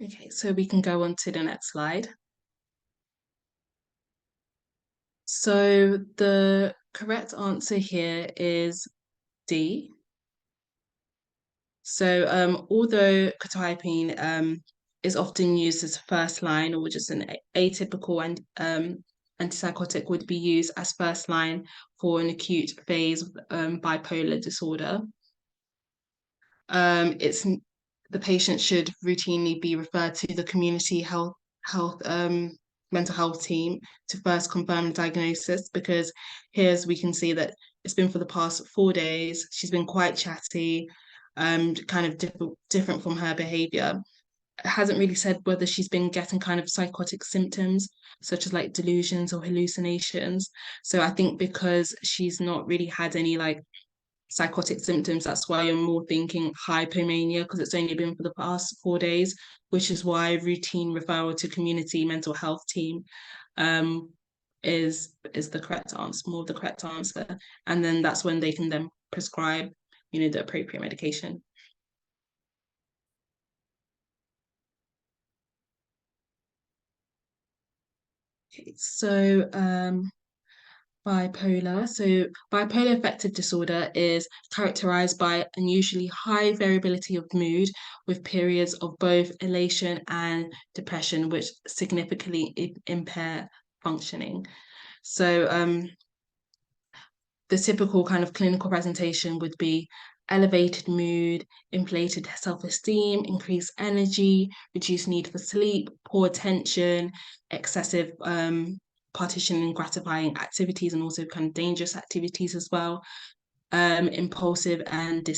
Speaker 1: Okay, so we can go on to the next slide. So the correct answer here is D. So, although quetiapine is often used as first line or just an atypical and antipsychotic would be used as first line for an acute phase of bipolar disorder. It's the patient should routinely be referred to the community health mental health team to first confirm the diagnosis because here's we can see that it's been for the past 4 days. She's been quite chatty, kind of different from her behavior. It hasn't really said whether she's been getting kind of psychotic symptoms such as like delusions or hallucinations. So I think because she's not really had any like psychotic symptoms, that's why you're more thinking hypomania because it's only been for the past 4 days, which is why routine referral to community mental health team um, is the correct answer, more of the correct answer. And then that's when they can then prescribe, the appropriate medication. Okay, so bipolar. So, bipolar affective disorder is characterized by unusually high variability of mood with periods of both elation and depression, which significantly impair functioning. So the typical kind of clinical presentation would be elevated mood, inflated self-esteem, increased energy, reduced need for sleep, poor attention, excessive partition in gratifying activities and also kind of dangerous activities as well, impulsive and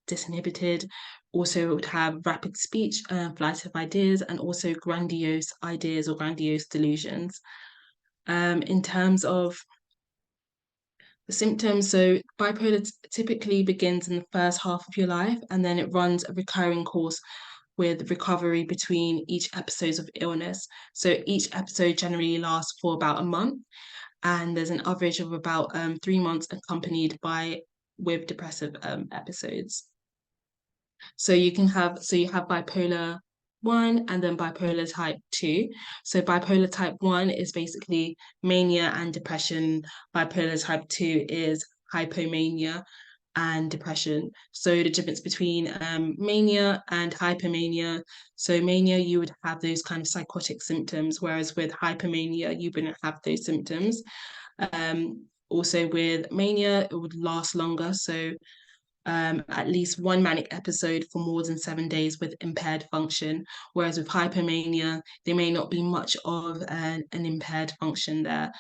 Speaker 1: disinhibited. Also would have rapid speech, flight of ideas, and also grandiose ideas or grandiose delusions. In terms of the symptoms, so bipolar typically begins in the first half of your life, and then it runs a recurring course with recovery between each episodes of illness. So each episode generally lasts for about a month, and there's an average of about 3 months accompanied by with depressive episodes. So you have bipolar 1 and then bipolar type 2. So bipolar type 1 is basically mania and depression. Bipolar type 2 is hypomania and depression. So the difference between mania and hypomania. So mania, you would have those kind of psychotic symptoms, whereas with hypomania, you wouldn't have those symptoms. Also with mania, it would last longer. So at least one manic episode for more than 7 days with impaired function. Whereas with hypomania, there may not be much of an impaired function there.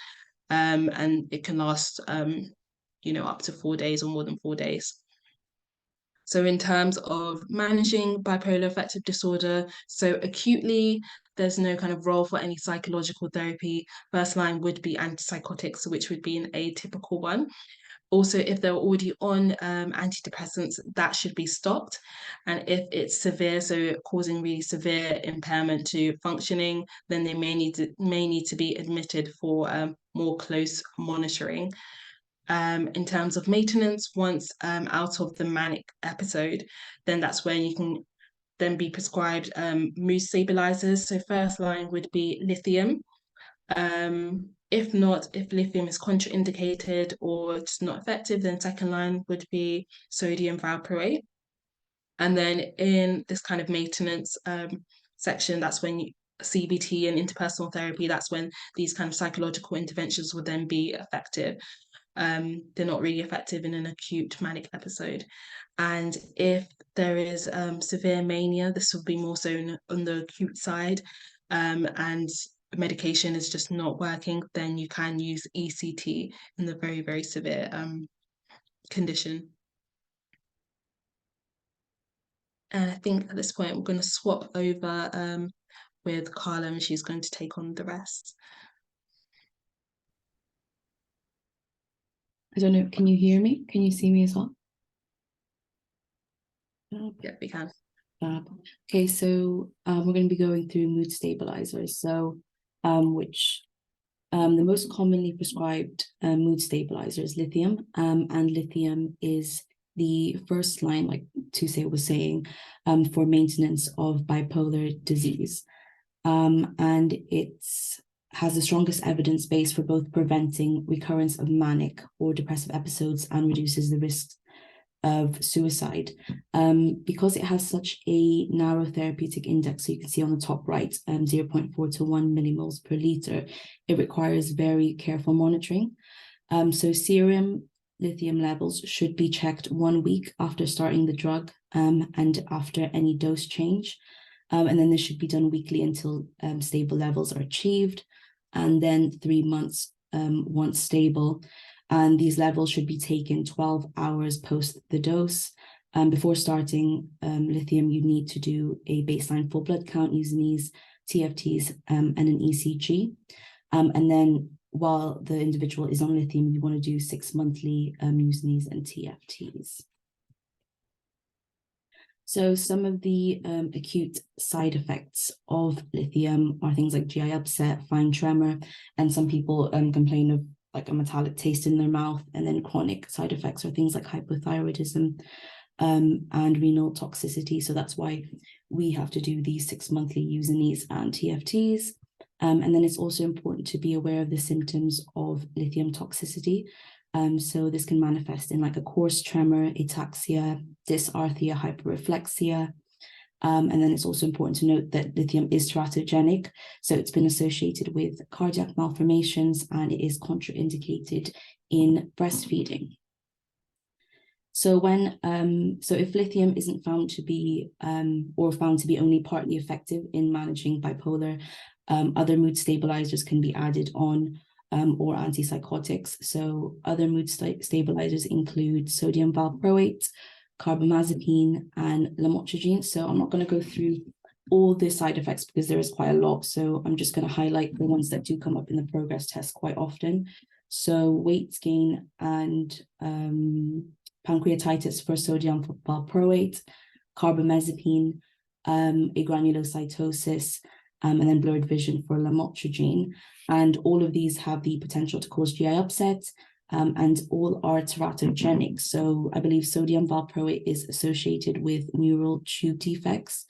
Speaker 1: And it can last, up to 4 days or more than 4 days. So in terms of managing bipolar affective disorder, so acutely, there's no kind of role for any psychological therapy. First line would be antipsychotics, which would be an atypical one. Also, if they're already on antidepressants, that should be stopped. And if it's severe, so causing really severe impairment to functioning, then they may need to be admitted for more close monitoring. In terms of maintenance, once out of the manic episode, then that's when you can then be prescribed mood stabilizers. So first line would be lithium. If not, if lithium is contraindicated or just not effective, then second line would be sodium valproate. And then in this kind of maintenance section, that's when CBT and interpersonal therapy, that's when these kind of psychological interventions would then be effective. They're not really effective in an acute manic episode. And if there is severe mania, this will be more so on the acute side, and medication is just not working, then you can use ECT in the very, very severe condition. And I think at this point, we're going to swap over with Carla, and she's going to take on the rest.
Speaker 2: I don't know, can you hear me? Can you see me as well?
Speaker 1: Yeah, we can.
Speaker 2: Okay, so we're going to be going through mood stabilizers. So, which the most commonly prescribed mood stabilizer is lithium, and lithium is the first line, like Tuse was saying, for maintenance of bipolar disease, and it's has the strongest evidence base for both preventing recurrence of manic or depressive episodes and reduces the risk of suicide. Because it has such a narrow therapeutic index, so you can see on the top right, 0.4 to 1 millimoles per liter, it requires very careful monitoring. So serum lithium levels should be checked 1 week after starting the drug, and after any dose change. And then this should be done weekly until stable levels are achieved, and then 3 months once stable. And these levels should be taken 12 hours post the dose. Before starting lithium, you need to do a baseline full blood count using these TFTs and an ECG. And then while the individual is on lithium, you want to do 6 monthly using these and TFTs. So some of the acute side effects of lithium are things like GI upset, fine tremor, and some people complain of like a metallic taste in their mouth. And then chronic side effects are things like hypothyroidism and renal toxicity. So that's why we have to do these 6 monthly using these and TFTs. And then it's also important to be aware of the symptoms of lithium toxicity. So this can manifest in like a coarse tremor, ataxia, dysarthria, hyperreflexia, And then it's also important to note that lithium is teratogenic, so it's been associated with cardiac malformations and it is contraindicated in breastfeeding. So if lithium isn't found to be or found to be only partly effective in managing bipolar, other mood stabilizers can be added on, or antipsychotics. So other mood stabilizers include sodium valproate, carbamazepine, and lamotrigine. So I'm not going to go through all the side effects because there is quite a lot. So I'm just going to highlight the ones that do come up in the progress test quite often. So weight gain and pancreatitis for sodium valproate, carbamazepine, agranulocytosis, and then blurred vision for lamotrigine. And all of these have the potential to cause GI upset, and all are teratogenic. So I believe sodium valproate is associated with neural tube defects.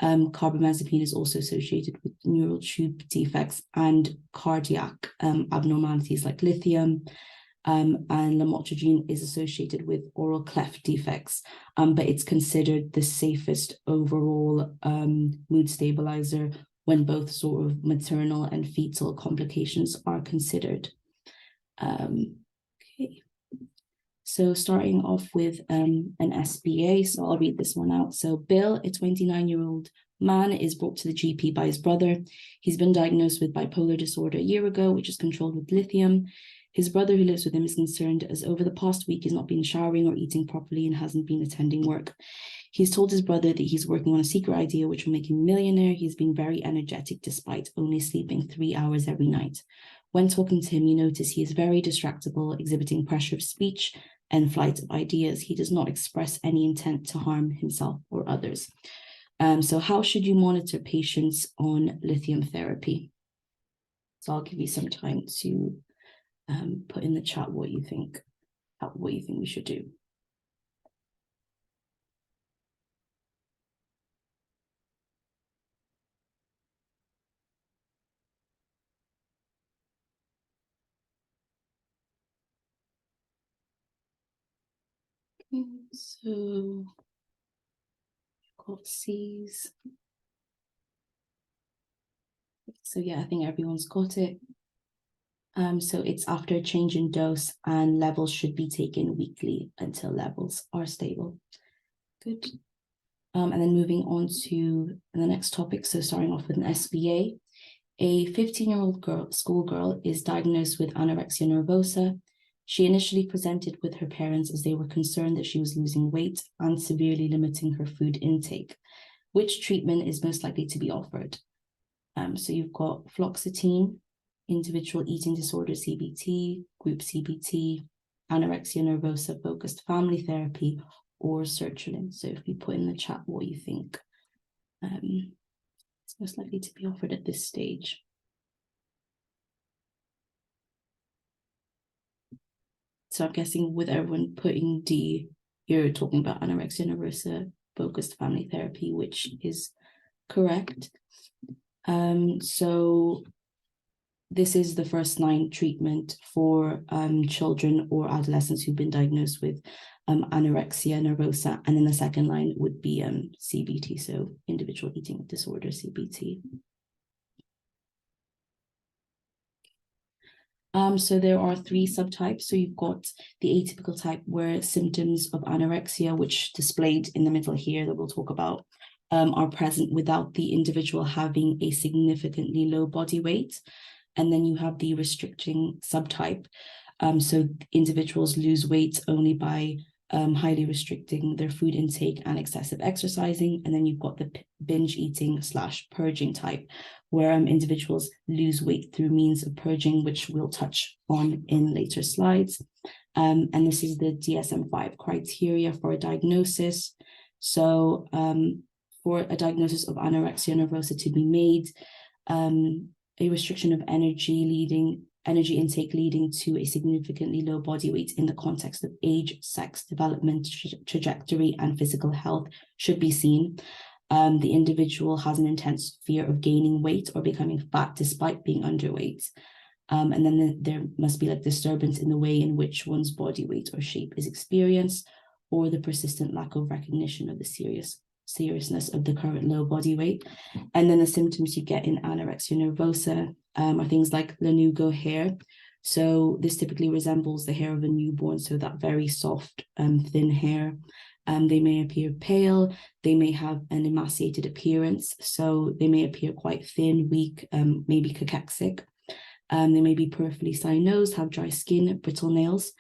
Speaker 2: Carbamazepine is also associated with neural tube defects and cardiac abnormalities like lithium. And lamotrigine is associated with oral cleft defects, but it's considered the safest overall mood stabilizer when both sort of maternal and fetal complications are considered. Okay, so starting off with an SBA, so I'll read this one out. So Bill, a 29-year-old man, is brought to the GP by his brother. He's been diagnosed with bipolar disorder a year ago, which is controlled with lithium. His brother who lives with him is concerned as over the past week he's not been showering or eating properly and hasn't been attending work. He's told his brother that he's working on a secret idea which will make him a millionaire. He's been very energetic despite only sleeping 3 hours every night. When talking to him, you notice he is very distractible, exhibiting pressure of speech and flight of ideas. He does not express any intent to harm himself or others. So how should you monitor patients on lithium therapy? So I'll give you some time to put in the chat what you think we should do. Okay, so got C's. So yeah, I think everyone's got it. So it's after a change in dose and levels should be taken weekly until levels are stable. Good. And then moving on to the next topic. So starting off with an SBA, a 15-year-old schoolgirl is diagnosed with anorexia nervosa. She initially presented with her parents as they were concerned that she was losing weight and severely limiting her food intake. Which treatment is most likely to be offered? So you've got fluoxetine, individual eating disorder CBT, group CBT, anorexia nervosa focused family therapy, or sertraline. So if you put in the chat what you think it's most likely to be offered at this stage. So I'm guessing with everyone putting D, you're talking about anorexia nervosa focused family therapy, which is correct. So this is the first line treatment for children or adolescents who've been diagnosed with anorexia nervosa, and then the second line would be CBT, so individual eating disorder CBT. So there are 3 subtypes. So you've got the atypical type where symptoms of anorexia, which displayed in the middle here that we'll talk about, are present without the individual having a significantly low body weight. And then you have the restricting subtype. So individuals lose weight only by highly restricting their food intake and excessive exercising. And then you've got the binge eating / purging type, where individuals lose weight through means of purging, which we'll touch on in later slides. And this is the DSM-5 criteria for a diagnosis. So for a diagnosis of anorexia nervosa to be made, a restriction of energy intake leading to a significantly low body weight in the context of age, sex, development, trajectory, and physical health should be seen. The individual has an intense fear of gaining weight or becoming fat despite being underweight. And then there must be like disturbance in the way in which one's body weight or shape is experienced, or the persistent lack of recognition of the serious seriousness of the current low body weight. And then the symptoms you get in anorexia nervosa are things like lanugo hair. So this typically resembles the hair of a newborn, so that very soft, thin hair. They may appear pale, they may have an emaciated appearance, so they may appear quite thin, weak, maybe cachexic. They may be peripherally cyanosed, have dry skin, brittle nails,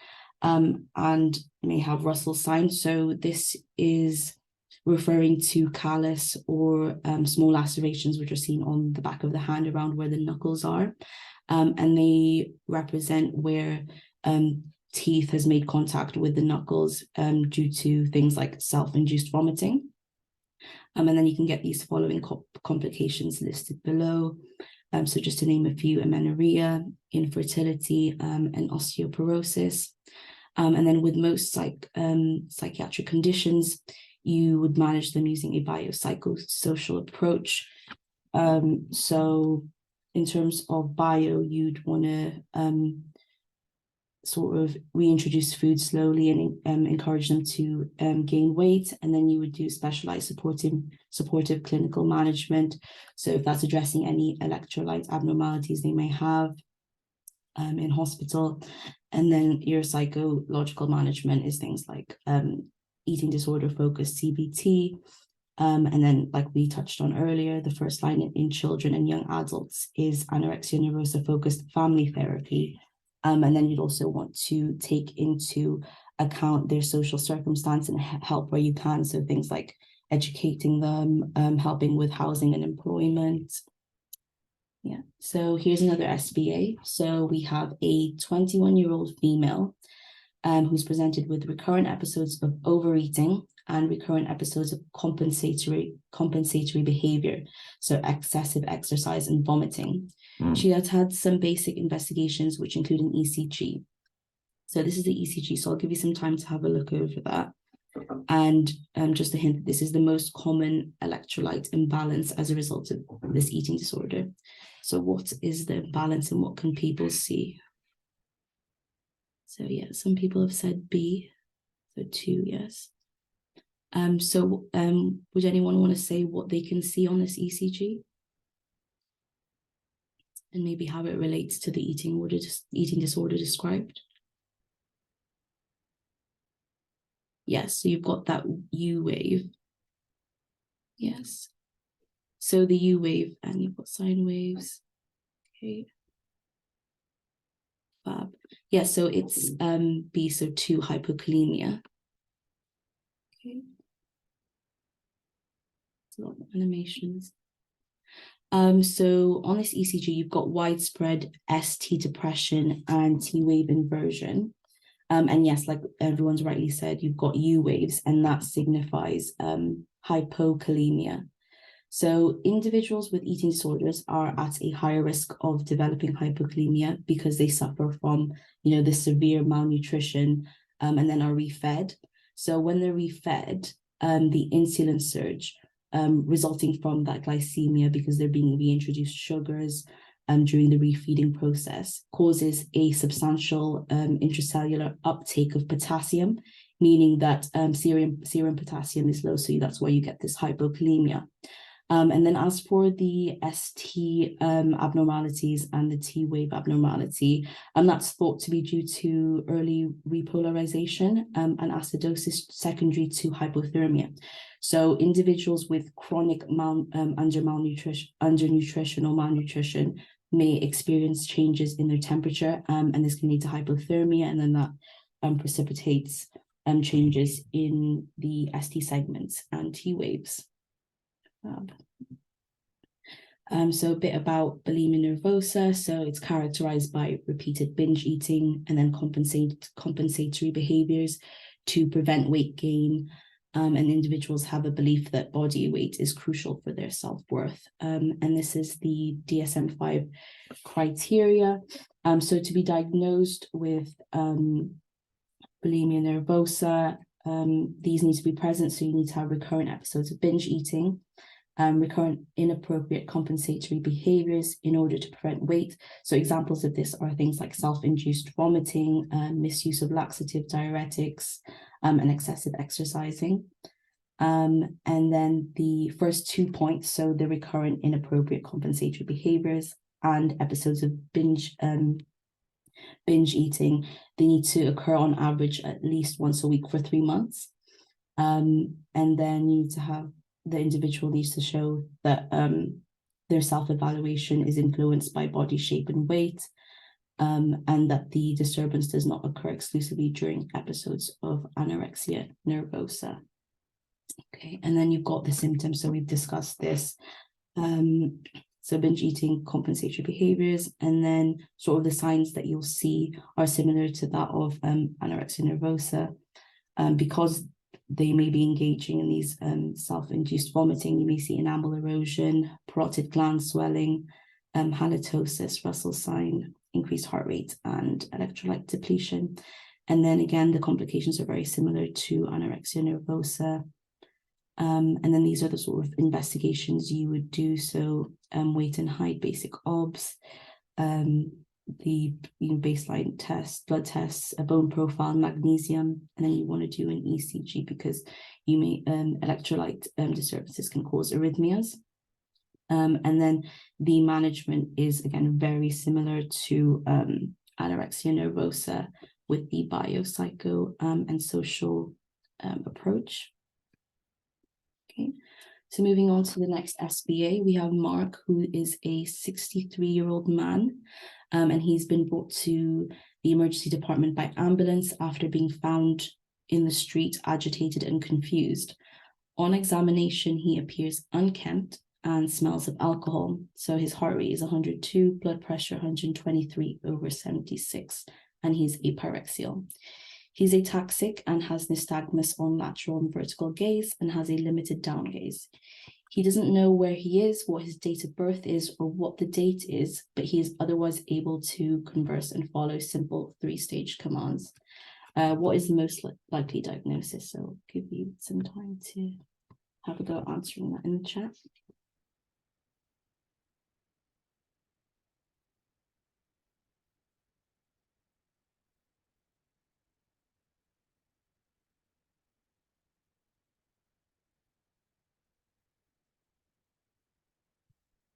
Speaker 2: and may have Russell signs. So this is referring to callus or small lacerations which are seen on the back of the hand around where the knuckles are. And they represent where teeth has made contact with the knuckles due to things like self-induced vomiting. And then you can get these following complications listed below. So just to name a few: amenorrhea, infertility, and osteoporosis. And then with most psychiatric conditions, you would manage them using a biopsychosocial approach. So in terms of bio, you'd want to sort of reintroduce food slowly and encourage them to gain weight. And then you would do specialized supportive clinical management. So if that's addressing any electrolyte abnormalities they may have in hospital. And then your psychological management is things like eating disorder focused CBT. And then, like we touched on earlier, the first line in children and young adults is anorexia nervosa focused family therapy. And then you'd also want to take into account their social circumstance and help where you can. So things like educating them, helping with housing and employment. Yeah, so here's another SBA. So we have a 21-year-old female who's presented with recurrent episodes of overeating and recurrent episodes of compensatory behavior, so excessive exercise and vomiting. She has had some basic investigations, which include an ECG. So this is the ECG, so I'll give you some time to have a look over that. And just a hint, this is the most common electrolyte imbalance as a result of this eating disorder. So what is the imbalance and what can people see? So yeah, some people have said B, so 2, yes. Would anyone want to say what they can see on this ECG? And maybe how it relates to the eating disorder described? Yes, so you've got that U wave. Yes. So the U wave, and you've got sine waves. Okay. Fab. Yeah, so it's B, so 2, hypokalemia. Okay. A lot of animations. So on this ECG, you've got widespread ST depression and T wave inversion. And yes, like everyone's rightly said, you've got U waves, and that signifies hypokalemia. So individuals with eating disorders are at a higher risk of developing hypokalemia because they suffer from, the severe malnutrition and then are refed. So when they're refed, the insulin surge resulting from that glycemia, because they're being reintroduced sugars during the refeeding process, causes a substantial intracellular uptake of potassium, meaning that serum potassium is low, so that's why you get this hypokalemia. And then as for the ST abnormalities and the T wave abnormality, that's thought to be due to early repolarization and acidosis secondary to hypothermia. So individuals with chronic undernutrition or malnutrition may experience changes in their temperature, and this can lead to hypothermia, and then that precipitates changes in the ST segments and T waves. So a bit about bulimia nervosa. So it's characterized by repeated binge eating and then compensatory behaviors to prevent weight gain. And individuals have a belief that body weight is crucial for their self-worth. And this is the DSM-5 criteria. So to be diagnosed with bulimia nervosa, these need to be present. So you need to have recurrent episodes of binge eating, recurrent inappropriate compensatory behaviors in order to prevent weight. So examples of this are things like self-induced vomiting, misuse of laxative diuretics, and excessive exercising. And then the first 2 points, so the recurrent inappropriate compensatory behaviors and episodes of binge eating, they need to occur on average at least once a week for 3 months. And then you need to have, the individual needs to show that their self-evaluation is influenced by body shape and weight, and that the disturbance does not occur exclusively during episodes of anorexia nervosa. Okay, and then you've got the symptoms. So we've discussed this. So binge eating, compensatory behaviors, and then sort of the signs that you'll see are similar to that of anorexia nervosa. Because they may be engaging in these self-induced vomiting, you may see enamel erosion, parotid gland swelling, halitosis, Russell sign, increased heart rate, and electrolyte depletion. And then again, the complications are very similar to anorexia nervosa. And then these are the sort of investigations you would do. So weight and height, basic obs, the baseline test, blood tests, a bone profile, magnesium, and then you want to do an ECG because you may electrolyte disturbances can cause arrhythmias. And then the management is again very similar to anorexia nervosa with the biopsycho and social approach. Okay, so moving on to the next SBA, we have Mark, who is a 63-year-old man, and he's been brought to the emergency department by ambulance after being found in the street, agitated and confused. On examination, he appears unkempt and smells of alcohol. So his heart rate is 102, blood pressure 123/76, and he's apyrexial. He's ataxic and has nystagmus on lateral and vertical gaze and has a limited down gaze. He doesn't know where he is, what his date of birth is, or what the date is, but he is otherwise able to converse and follow simple 3-stage commands. What is the most likely diagnosis? So I'll give you some time to have a go at answering that in the chat.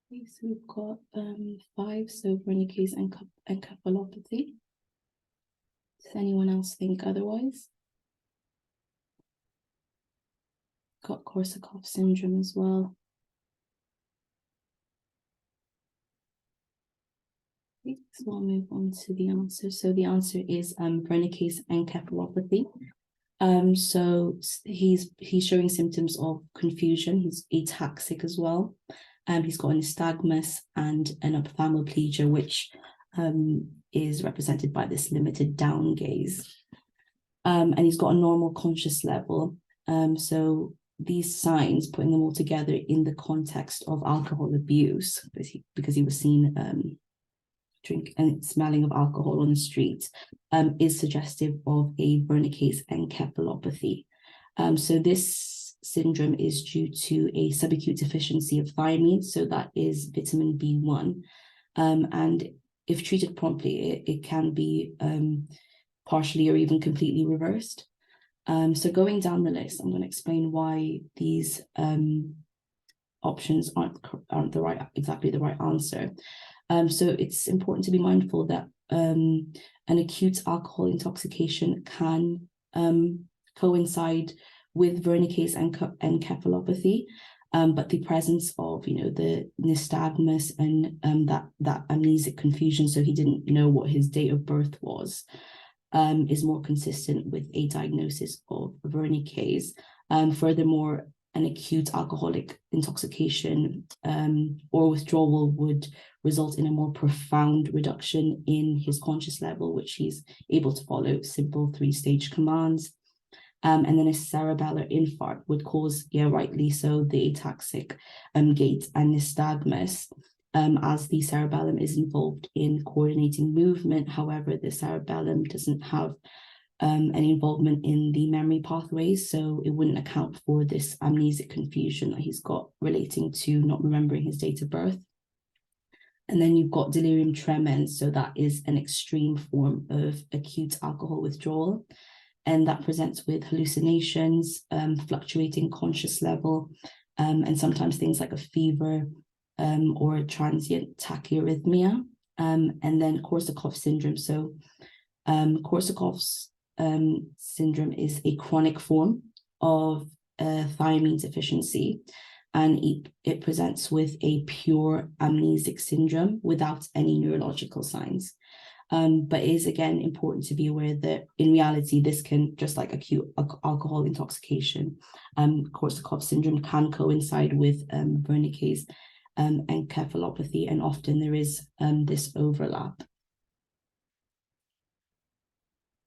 Speaker 2: Okay, so we've got 5, so Wernicke's encephalopathy. Does anyone else think otherwise? Got Korsakoff syndrome as well. Okay, so I'll move on to the answer. So the answer is Wernicke's encephalopathy. So he's showing symptoms of confusion. He's ataxic as well. He's got a nystagmus and an ophthalmoplegia, which is represented by this limited down gaze. And he's got a normal conscious level. So these signs, putting them all together in the context of alcohol abuse, because he was seen drink and smelling of alcohol on the street, is suggestive of a Wernicke's encephalopathy. So this syndrome is due to a subacute deficiency of thiamine, so that is vitamin B1. And if treated promptly, it can be partially or even completely reversed. So going down the list, I'm going to explain why these options aren't exactly the right answer. So it's important to be mindful that an acute alcohol intoxication can coincide with Wernicke's encephalopathy, but the presence of, the nystagmus and that amnesic confusion, so he didn't know what his date of birth was, is more consistent with a diagnosis of Wernicke's. Furthermore, an acute alcoholic intoxication or withdrawal would result in a more profound reduction in his conscious level, which he's able to follow simple 3-stage commands. And then a cerebellar infarct would cause, rightly so, the ataxic gait and nystagmus, as the cerebellum is involved in coordinating movement. However, the cerebellum doesn't have any involvement in the memory pathways, so it wouldn't account for this amnesic confusion that he's got relating to not remembering his date of birth. And then you've got delirium tremens, so that is an extreme form of acute alcohol withdrawal. and that presents with hallucinations, fluctuating conscious level, and sometimes things like a fever or transient tachyarrhythmia, and then Korsakoff syndrome. So Korsakoff's syndrome is a chronic form of thiamine deficiency, and it presents with a pure amnesic syndrome without any neurological signs. But it is again important to be aware that in reality, this can, just like acute alcohol intoxication, Korsakoff syndrome can coincide with Wernicke's encephalopathy, and often there is this overlap.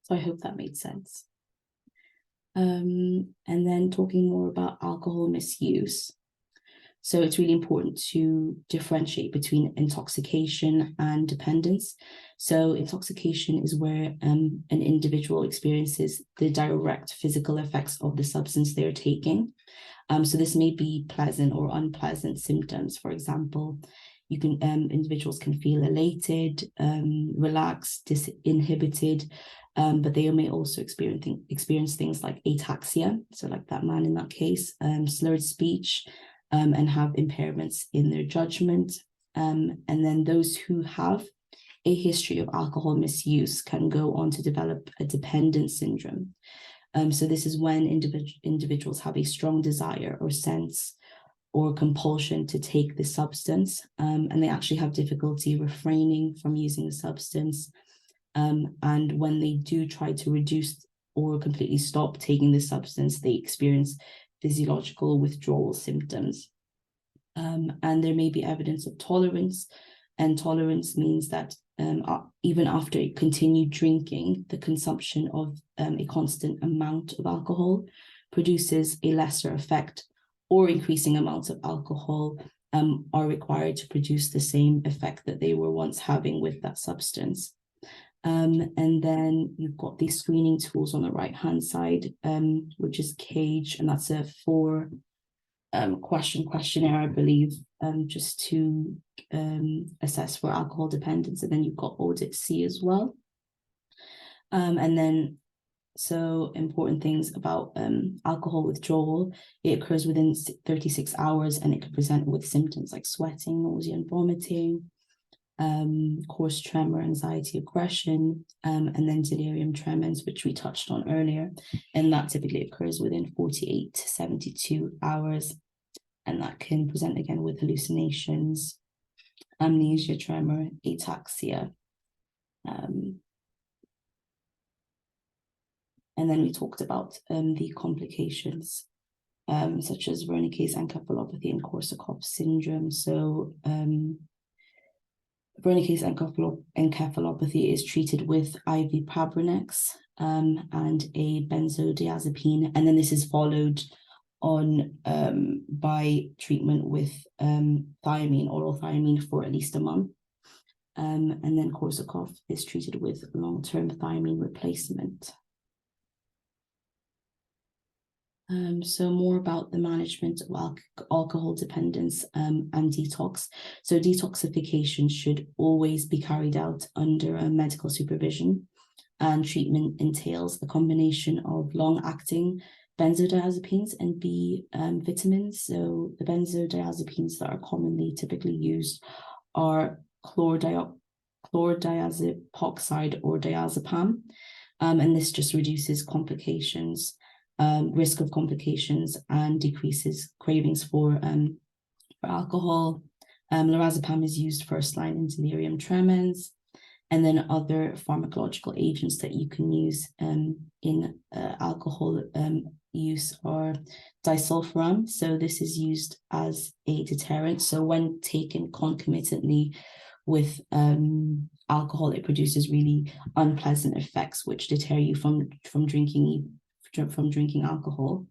Speaker 2: So I hope that made sense. And then talking more about alcohol misuse. So it's really important to differentiate between intoxication and dependence. So intoxication is where an individual experiences the direct physical effects of the substance they're taking. So this may be pleasant or unpleasant symptoms. For example, individuals can feel elated, relaxed, disinhibited, but they may also experience things like ataxia, so like that man in that case, slurred speech, and have impairments in their judgment. And then those who have a history of alcohol misuse can go on to develop a dependent syndrome. So this is when individuals have a strong desire or sense or compulsion to take the substance, and they actually have difficulty refraining from using the substance. And when they do try to reduce or completely stop taking the substance, they experience physiological withdrawal symptoms. And there may be evidence of tolerance, and tolerance means that even after continued drinking, the consumption of a constant amount of alcohol produces a lesser effect, or increasing amounts of alcohol are required to produce the same effect that they were once having with that substance. And then you've got these screening tools on the right-hand side, which is CAGE, and that's a 4-question questionnaire, I believe, just to assess for alcohol dependence. And then you've got Audit C as well. And then, so important things about alcohol withdrawal: it occurs within 36 hours, and it can present with symptoms like sweating, nausea, and vomiting, coarse tremor, anxiety, aggression, and then delirium tremens, which we touched on earlier, and that typically occurs within 48 to 72 hours, and that can present again with hallucinations, amnesia, tremor, ataxia. And then we talked about the complications, such as Wernicke's encephalopathy and Korsakoff syndrome. So Wernicke's encephalopathy is treated with IV Prabrinex and a benzodiazepine, and then this is followed on by treatment with thiamine, oral thiamine, for at least a month. And then Korsakoff is treated with long-term thiamine replacement. So more about the management of alcohol dependence and detox. So detoxification should always be carried out under a medical supervision, and treatment entails a combination of long-acting benzodiazepines and B vitamins. So the benzodiazepines that are commonly typically used are chlordiazepoxide or diazepam, and this just reduces complications, risk of complications, and decreases cravings for alcohol. Lorazepam is used first line in delirium tremens, and then other pharmacological agents that you can use in alcohol use are disulfiram. So this is used as a deterrent. So when taken concomitantly with alcohol, it produces really unpleasant effects which deter you from drinking alcohol.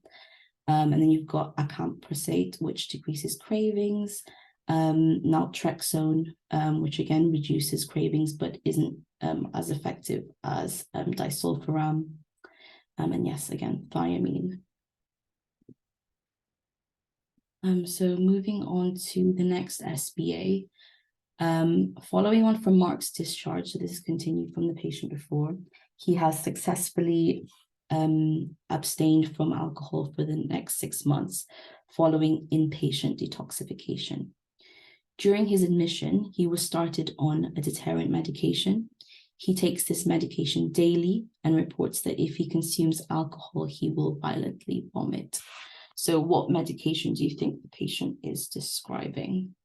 Speaker 2: And then you've got acamprosate, which decreases cravings, naltrexone, which again reduces cravings but isn't as effective as disulfiram, and yes, again, thiamine. So moving on to the next SBA, following on from Mark's discharge, so this is continued from the patient before, he has successfully abstained from alcohol for the next 6 months following inpatient detoxification. During his admission, he was started on a deterrent medication. He takes this medication daily and reports that if he consumes alcohol, he will violently vomit. So what medication do you think the patient is describing?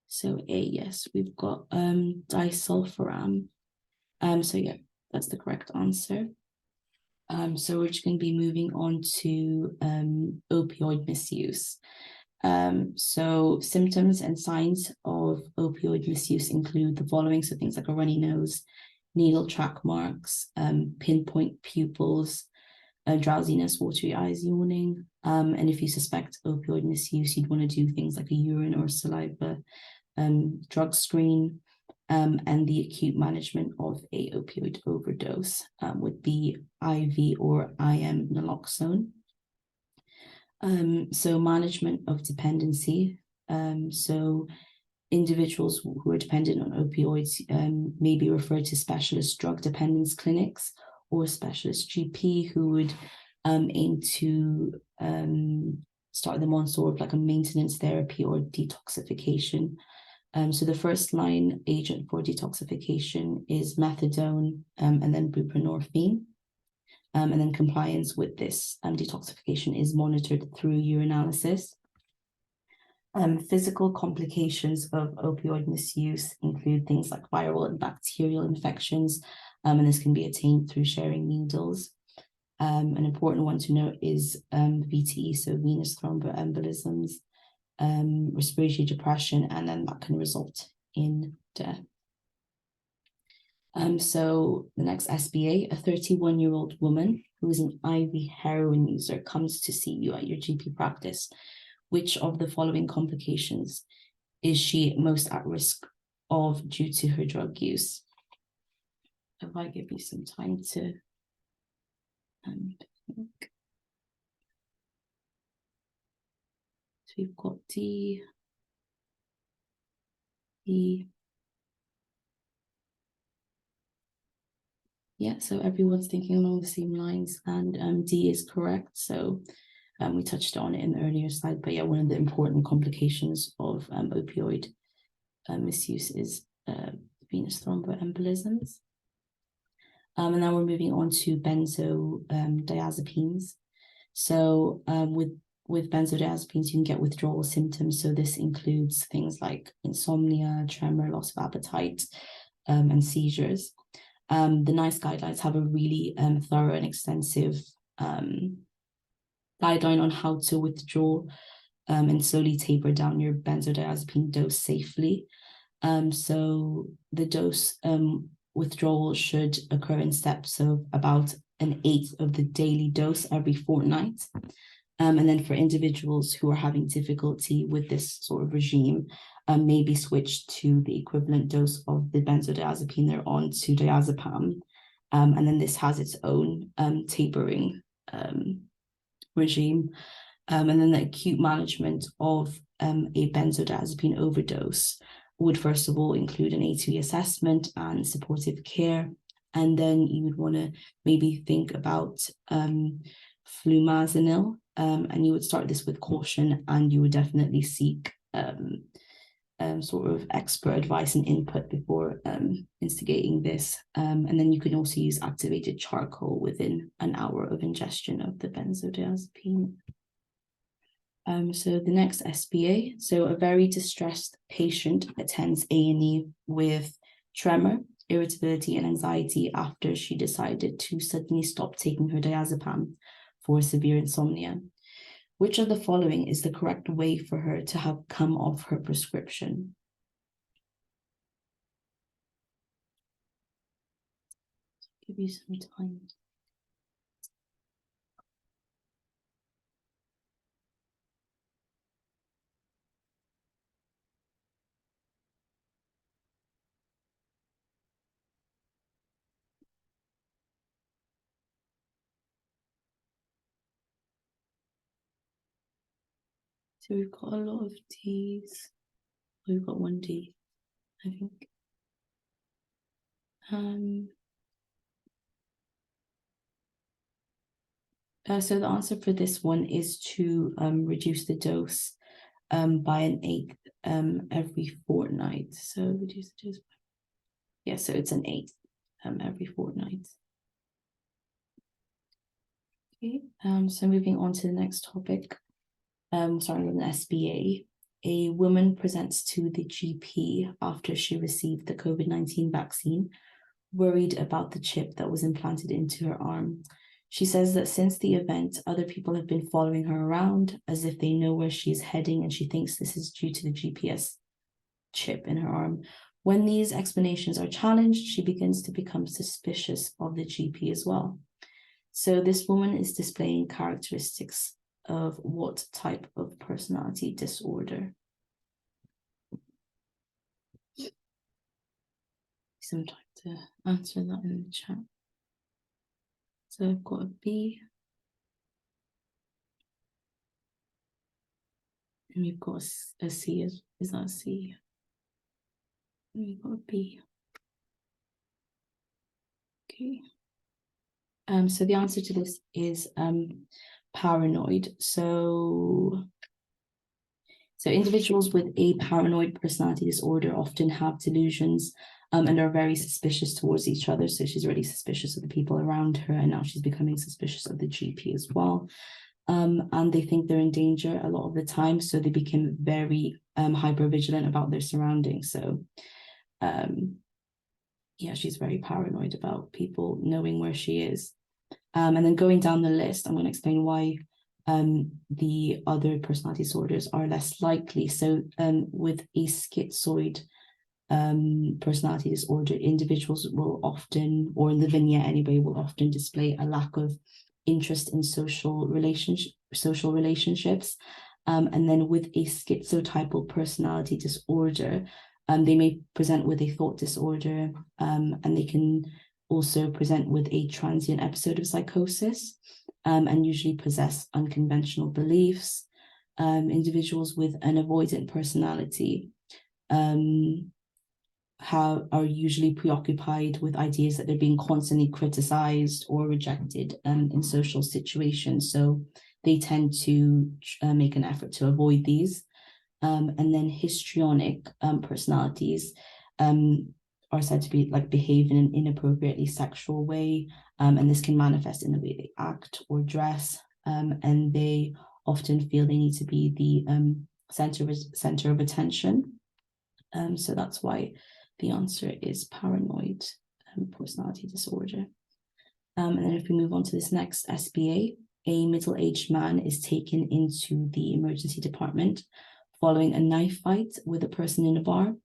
Speaker 2: So A, yes, we've got disulfiram. So yeah, that's the correct answer. So we're just going to be moving on to opioid misuse. So symptoms and signs of opioid misuse include the following. So things like a runny nose, needle track marks, pinpoint pupils, drowsiness, watery eyes, yawning. And if you suspect opioid misuse, you'd want to do things like a urine or saliva drug screen. And the acute management of a opioid overdose would be IV or IM naloxone. So management of dependency. So individuals who are dependent on opioids may be referred to specialist drug dependence clinics or specialist GP who would aim to start them on sort of like a maintenance therapy or detoxification. So the first line agent for detoxification is methadone and then buprenorphine. And then compliance with this detoxification is monitored through urinalysis. Physical complications of opioid misuse include things like viral and bacterial infections, and this can be attained through sharing needles. An important one to note is VTE, so venous thromboembolisms, respiratory depression, and then that can result in death. So the next SBA, a 31-year-old woman who is an IV heroin user comes to see you at your GP practice. Which of the following complications is she most at risk of due to her drug use? If I give you some time to think. So we've got D, E. Yeah, so everyone's thinking along the same lines, and D is correct. So we touched on it in the earlier slide, but yeah, one of the important complications of opioid misuse is venous thromboembolisms. And now we're moving on to benzodiazepines. So with benzodiazepines, you can get withdrawal symptoms. So this includes things like insomnia, tremor, loss of appetite, and seizures. The NICE guidelines have a really thorough and extensive guideline on how to withdraw and slowly taper down your benzodiazepine dose safely. So the dose withdrawal should occur in steps of about 1/8 of the daily dose every fortnight. And then for individuals who are having difficulty with this sort of regime, maybe switch to the equivalent dose of the benzodiazepine they're on to diazepam. And then this has its own tapering regime. And then the acute management of a benzodiazepine overdose would first of all include an A2E assessment and supportive care. And then you would want to maybe think about flumazenil, and you would start this with caution, and you would definitely seek sort of expert advice and input before instigating this. And then you can also use activated charcoal within an hour of ingestion of the benzodiazepine. So the next SBA, so a very distressed patient attends A&E with tremor, irritability, and anxiety after she decided to suddenly stop taking her diazepam for severe insomnia. Which of the following is the correct way for her to have come off her prescription? Give you some time. So we've got a lot of Ds. We've got one D, I think. So the answer for this one is to reduce the dose by an eighth every fortnight. So reduce the dose. Yeah, so it's an eighth every fortnight. Okay, so moving on to the next topic, starting with an SBA. A woman presents to the GP after she received the COVID-19 vaccine, worried about the chip that was implanted into her arm. She says that since the event, other people have been following her around as if they know where she's heading, and she thinks this is due to the GPS chip in her arm. When these explanations are challenged, she begins to become suspicious of the GP as well. So this woman is displaying characteristics of what type of personality disorder? Some time to answer that in the chat. So I've got a B. And we've got a C. Is that a C? And we've got a B. Okay. So the answer to this is paranoid. So individuals with a paranoid personality disorder often have delusions and are very suspicious towards each other. So she's already suspicious of the people around her, and now she's becoming suspicious of the GP as well. And they think they're in danger a lot of the time, so they become very hypervigilant about their surroundings. So yeah, she's very paranoid about people knowing where she is. And then going down the list, I'm going to explain why the other personality disorders are less likely. So with a schizoid personality disorder, individuals will often, or in the vignette anyway, will often display a lack of interest in social relationships. And then with a schizotypal personality disorder, they may present with a thought disorder, and they can also present with a transient episode of psychosis, and usually possess unconventional beliefs. Individuals with an avoidant personality are usually preoccupied with ideas that they're being constantly criticized or rejected in social situations. So they tend to make an effort to avoid these. And then histrionic personalities are said to be like behave in an inappropriately sexual way, and this can manifest in the way they act or dress, and they often feel they need to be the center of attention. So that's why the answer is paranoid personality disorder. And then if we move on to this next SBA, a middle-aged man is taken into the emergency department following a knife fight with a person in a bar.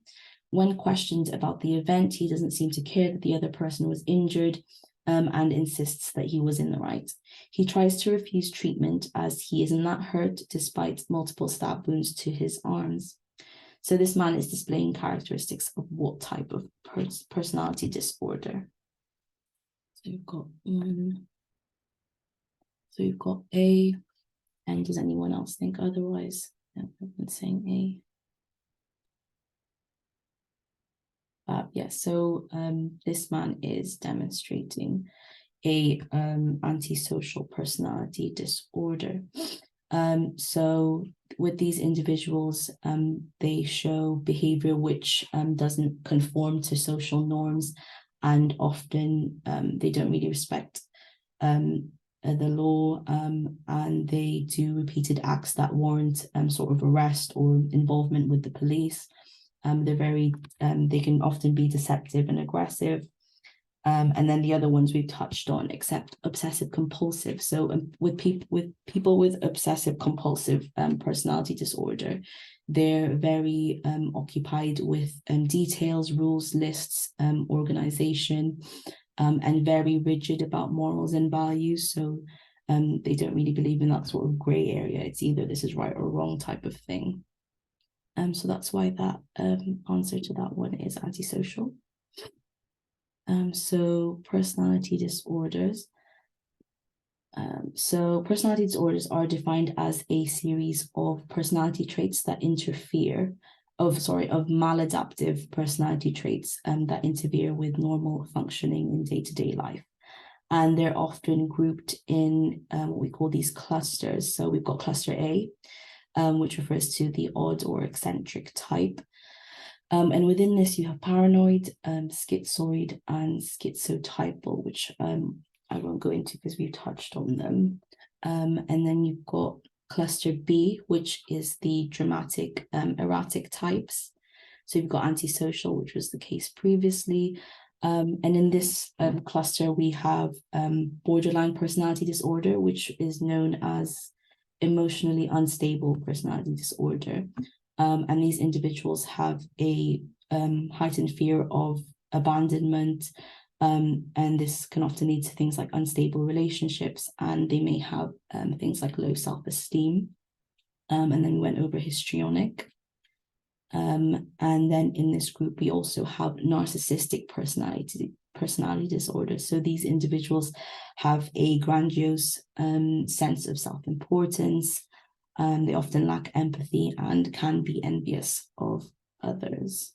Speaker 2: When questioned about the event, he doesn't seem to care that the other person was injured, and insists that he was in the right. He tries to refuse treatment as he isn't that hurt despite multiple stab wounds to his arms. So this man is displaying characteristics of what type of personality disorder? So we've got one. So we've got A. And does anyone else think otherwise? No, I've been saying A. Yes, so this man is demonstrating a antisocial personality disorder. So with these individuals, they show behavior which doesn't conform to social norms, and often they don't really respect the law, and they do repeated acts that warrant sort of arrest or involvement with the police. They're very, they can often be deceptive and aggressive. And then the other ones we've touched on, except obsessive compulsive. So with people with obsessive compulsive personality disorder, they're very occupied with details, rules, lists, organization, and very rigid about morals and values. So they don't really believe in that sort of gray area. It's either this is right or wrong type of thing. So that's why that answer to that one is antisocial. So personality disorders. So personality disorders are defined as a series of personality traits that of maladaptive personality traits that interfere with normal functioning in day-to-day life. And they're often grouped in what we call these clusters. So we've got cluster A, which refers to the odd or eccentric type. And within this, you have paranoid, schizoid, and schizotypal, which I won't go into because we've touched on them. And then you've got cluster B, which is the dramatic, erratic types. So you've got antisocial, which was the case previously. And in this cluster, we have borderline personality disorder, which is known as emotionally unstable personality disorder. And these individuals have a heightened fear of abandonment, and this can often lead to things like unstable relationships, and they may have things like low self-esteem. And then we went over histrionic. And then in this group, we also have narcissistic personality disorder. So these individuals have a grandiose sense of self-importance. They often lack empathy and can be envious of others.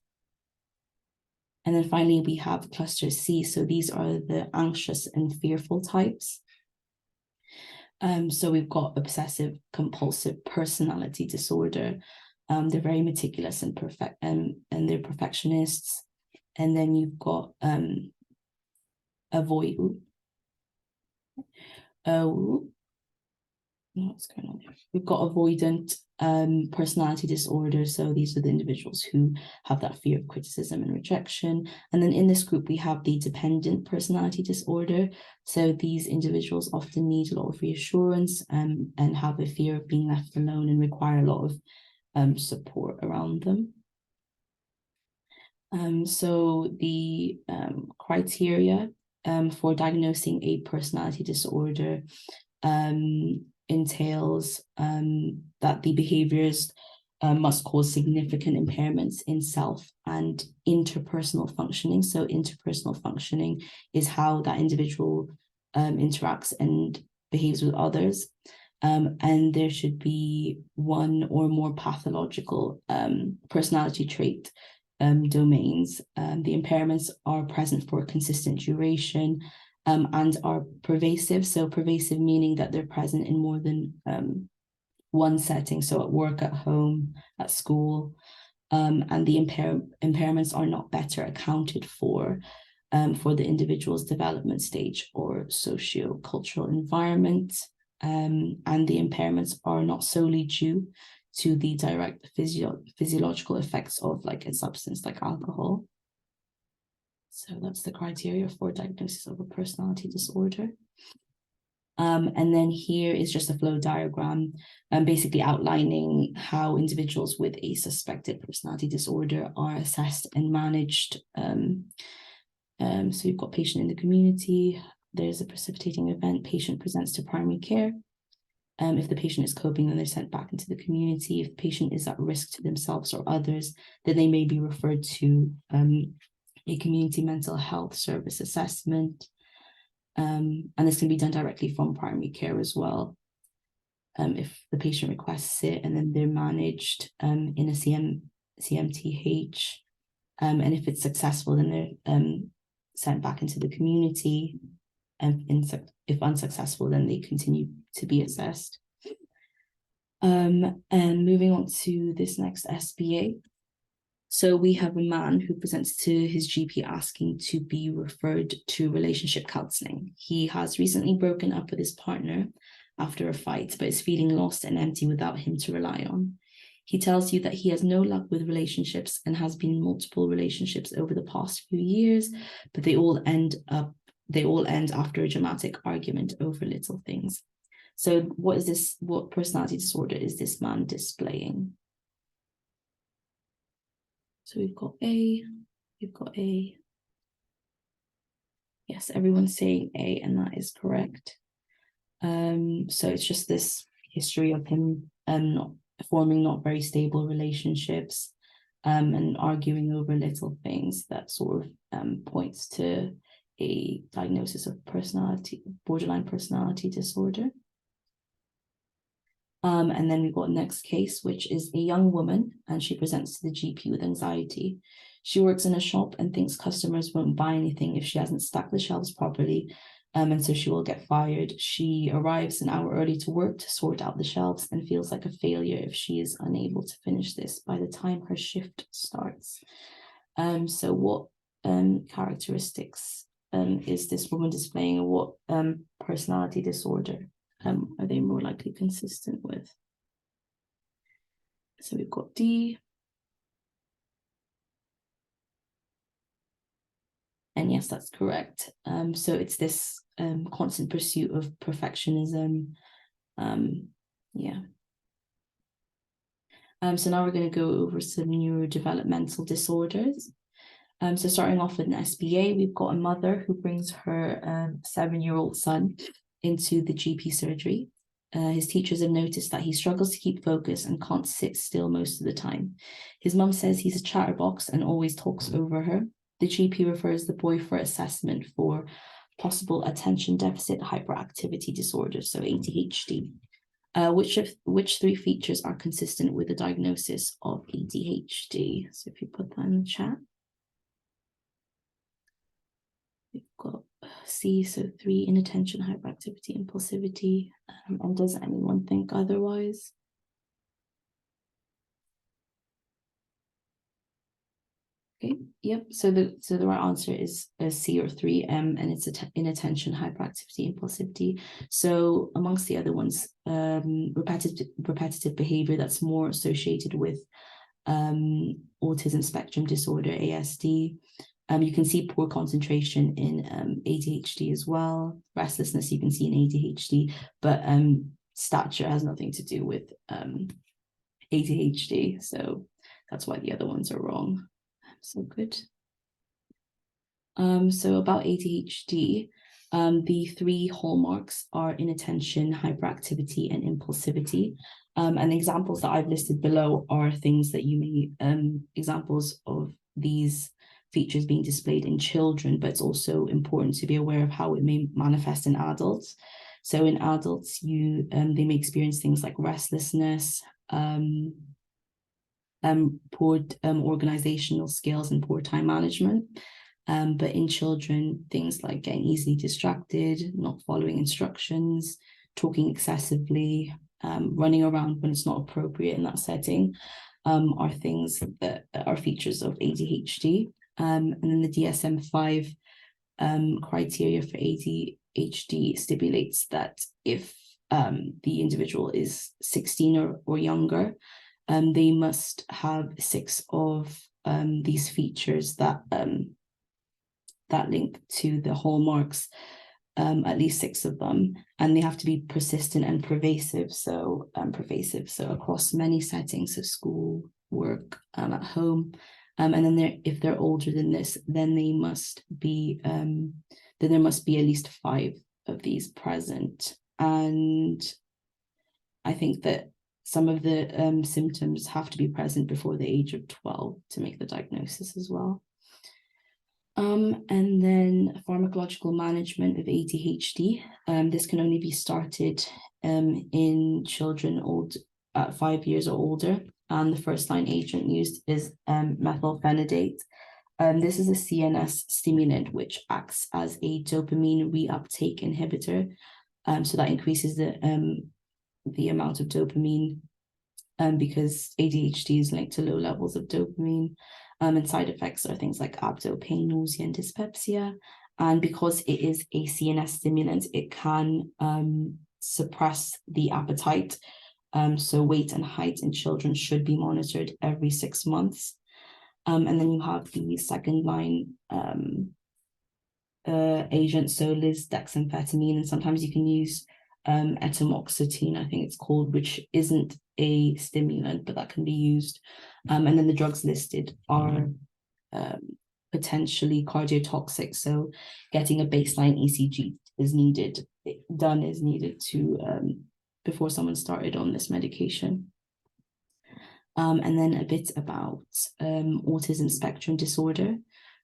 Speaker 2: And then finally, we have cluster C. So these are the anxious and fearful types. So we've got obsessive compulsive personality disorder. They're very meticulous and they're perfectionists. And then you've got what's going on there? We've got avoidant personality disorder. So these are the individuals who have that fear of criticism and rejection. And then in this group, we have the dependent personality disorder. So these individuals often need a lot of reassurance and have a fear of being left alone and require a lot of support around them. So the criteria for diagnosing a personality disorder entails that the behaviors must cause significant impairments in self and interpersonal functioning. So interpersonal functioning is how that individual interacts and behaves with others. And there should be one or more pathological personality trait domains. The impairments are present for a consistent duration and are pervasive. So pervasive meaning that they're present in more than one setting. So at work, at home, at school. And the impairments are not better accounted for the individual's development stage or socio-cultural environment. And the impairments are not solely due to the direct physiological effects of like a substance like alcohol. So that's the criteria for diagnosis of a personality disorder. And then here is just a flow diagram, basically outlining how individuals with a suspected personality disorder are assessed and managed. So you've got patient in the community, there's a precipitating event, patient presents to primary care. If the patient is coping, then they're sent back into the community. If the patient is at risk to themselves or others, then they may be referred to a community mental health service assessment. And this can be done directly from primary care as well. If the patient requests it, and then they're managed in a CMTH. And if it's successful, then they're sent back into the community. And if unsuccessful, then they continue to be assessed. And moving on to this next SBA. So we have a man who presents to his GP asking to be referred to relationship counseling. He has recently broken up with his partner after a fight, but is feeling lost and empty without him to rely on. He tells you that he has no luck with relationships and has been in multiple relationships over the past few years, but they all end after a dramatic argument over little things. So what personality disorder is this man displaying? So we've got A. Yes, everyone's saying A, and that is correct. So it's just this history of him not forming not very stable relationships and arguing over little things that sort of points to a diagnosis of borderline personality disorder. And then we've got next case, which is a young woman, and she presents to the GP with anxiety. She works in a shop and thinks customers won't buy anything if she hasn't stacked the shelves properly, and so she will get fired. She arrives an hour early to work to sort out the shelves and feels like a failure if she is unable to finish this by the time her shift starts. So what characteristics is this woman displaying, or what personality disorder are they more likely consistent with? So we've got D. And yes, that's correct. So it's this constant pursuit of perfectionism. Yeah. So now we're going to go over some neurodevelopmental disorders. So starting off with an SBA, we've got a mother who brings her 7-year-old son into the GP surgery. His teachers have noticed that he struggles to keep focus and can't sit still most of the time. His mum says he's a chatterbox and always talks over her. The GP refers the boy for assessment for possible attention deficit hyperactivity disorder, so ADHD. Which 3 features are consistent with the diagnosis of ADHD? So if you put that in the chat. We've got C, so 3, inattention, hyperactivity, impulsivity. And does anyone think otherwise? Okay, yep. So the right answer is C, or 3, and it's inattention, hyperactivity, impulsivity. So amongst the other ones, repetitive behavior, that's more associated with autism spectrum disorder, ASD. You can see poor concentration in ADHD as well. Restlessness you can see in ADHD, but stature has nothing to do with ADHD. So that's why the other ones are wrong. So good. So about ADHD, the 3 hallmarks are inattention, hyperactivity, and impulsivity. And the examples that I've listed below are things that you may, examples of these features being displayed in children, but it's also important to be aware of how it may manifest in adults. So in adults, they may experience things like restlessness, poor organizational skills, and poor time management. But in children, things like getting easily distracted, not following instructions, talking excessively, running around when it's not appropriate in that setting, are things that are features of ADHD. And then the DSM-5 criteria for ADHD stipulates that if the individual is 16 or younger, they must have 6 of these features that link to the hallmarks, at least 6 of them, and they have to be persistent and pervasive. So across many settings, so school, work, at home, and then if they're older than this, then they must be then there must be at least 5 of these present. And I think that some of the symptoms have to be present before the age of 12 to make the diagnosis as well. And then pharmacological management of ADHD. This can only be started in children at 5 years or older. And the first-line agent used is methylphenidate. This is a CNS stimulant which acts as a dopamine reuptake inhibitor. So that increases the amount of dopamine, because ADHD is linked to low levels of dopamine. And side effects are things like abdo pain, nausea, and dyspepsia. And because it is a CNS stimulant, it can suppress the appetite. So weight and height in children should be monitored every 6 months. And then you have the second-line agent, so lisdexamfetamine, and sometimes you can use etomoxetine, I think it's called, which isn't a stimulant, but that can be used. And then the drugs listed are potentially cardiotoxic, so getting a baseline ECG is needed to before someone started on this medication. And then a bit about autism spectrum disorder.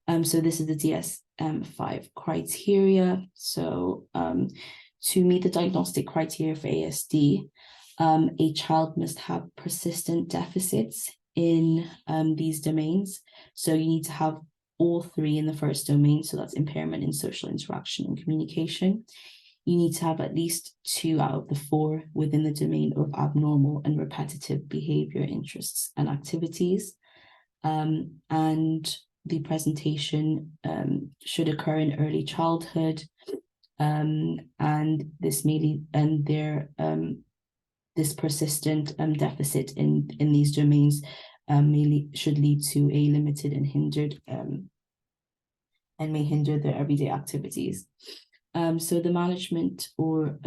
Speaker 2: So this is the DSM-5 criteria. So to meet the diagnostic criteria for ASD, a child must have persistent deficits in these domains. So you need to have all three in the first domain. So that's impairment in social interaction and communication. You need to have at least 2 out of the 4 within the domain of abnormal and repetitive behavior, interests, and activities. And the presentation should occur in early childhood. And this may lead, and this persistent deficit in these domains should lead to a limited and hindered and may hinder their everyday activities. So the management or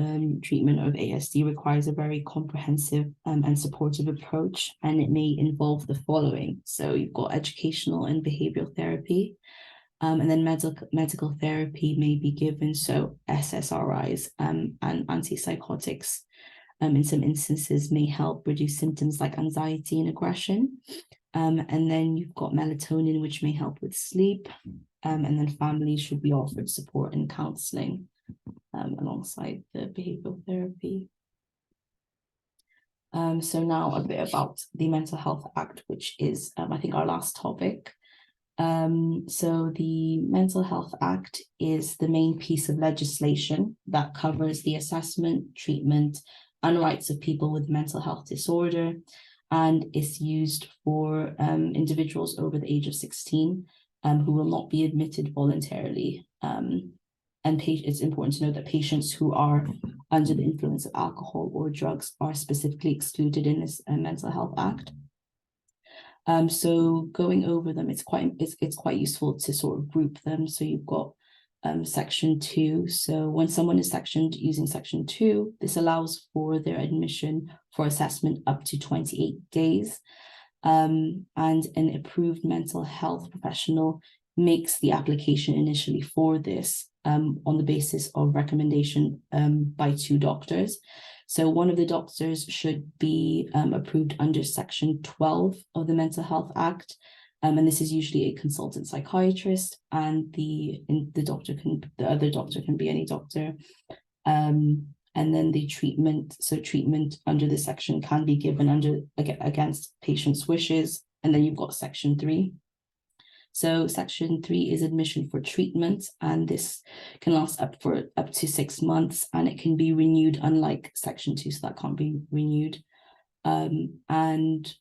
Speaker 2: treatment of ASD requires a very comprehensive and supportive approach, and it may involve the following. So you've got educational and behavioral therapy, and then medical therapy may be given, so SSRIs and antipsychotics in some instances may help reduce symptoms like anxiety and aggression. And then you've got melatonin, which may help with sleep. And then families should be offered support and counselling alongside the behavioural therapy. So now a bit about the Mental Health Act, which is, I think, our last topic. So the Mental Health Act is the main piece of legislation that covers the assessment, treatment, and rights of people with mental health disorder, and is used for individuals over the age of 16 who will not be admitted voluntarily. And it's important to note that patients who are under the influence of alcohol or drugs are specifically excluded in this Mental Health Act. So going over them, it's quite useful to sort of group them. So you've got Section 2. So when someone is sectioned using Section 2, this allows for their admission for assessment up to 28 days. And an approved mental health professional makes the application initially for this on the basis of recommendation by 2 doctors. So one of the doctors should be approved under Section 12 of the Mental Health Act. And this is usually a consultant psychiatrist, and the other doctor can be any doctor. And then the treatment under this section can be given against patients' wishes. And then you've got Section 3. So Section 3 is admission for treatment, and this can last up to 6 months, and it can be renewed, unlike Section 2, so that can't be renewed. And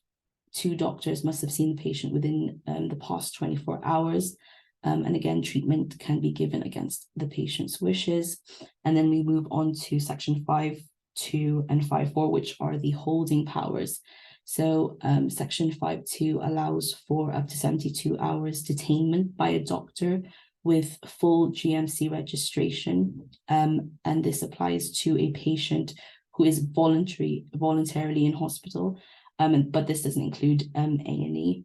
Speaker 2: 2 doctors must have seen the patient within the past 24 hours. And again, treatment can be given against the patient's wishes. And then we move on to Section 5.2 and 5.4, which are the holding powers. So Section 5.2 allows for up to 72 hours detainment by a doctor with full GMC registration. And this applies to a patient who is voluntarily in hospital. But this doesn't include A&E.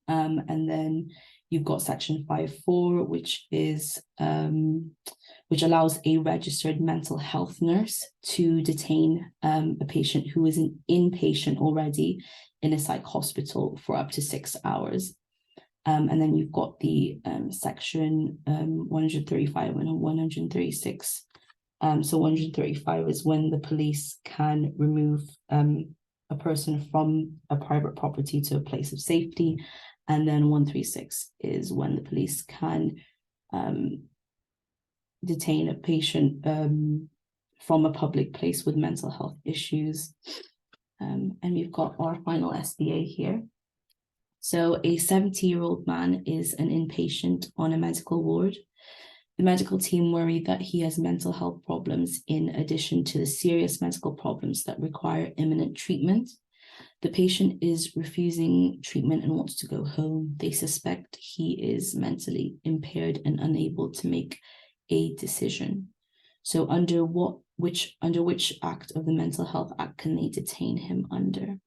Speaker 2: And then you've got Section 5.4, which allows a registered mental health nurse to detain a patient who is an inpatient already in a psych hospital for up to 6 hours. And then you've got the Section 135 and 136. So 135 is when the police can remove a person from a private property to a place of safety. And then 136 is when the police can detain a patient from a public place with mental health issues. And we've got our final SBA here. So a 70-year-old man is an inpatient on a medical ward. The medical team worry that he has mental health problems in addition to the serious medical problems that require imminent treatment. The patient is refusing treatment and wants to go home. They suspect he is mentally impaired and unable to make a decision. So under which act of the Mental Health Act can they detain him under?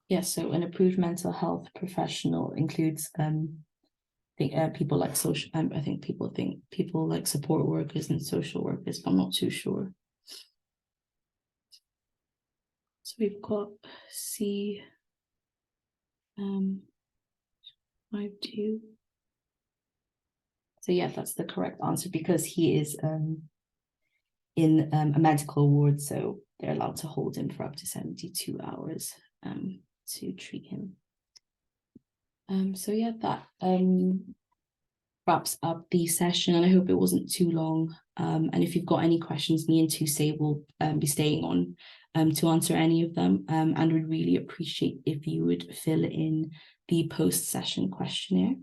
Speaker 2: Yes, so an approved mental health professional includes people like social. I think people like support workers and social workers, but I'm not too sure. we've got C 52. So yeah, that's the correct answer because he is in a medical ward, so they're allowed to hold him for up to 72 hours to treat him. So yeah, that wraps up the session, and I hope it wasn't too long. And if you've got any questions, me and Tuesday will be staying on to answer any of them, and would really appreciate if you would fill in the post-session questionnaire.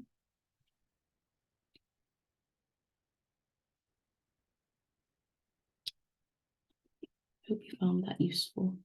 Speaker 2: Hope you found that useful.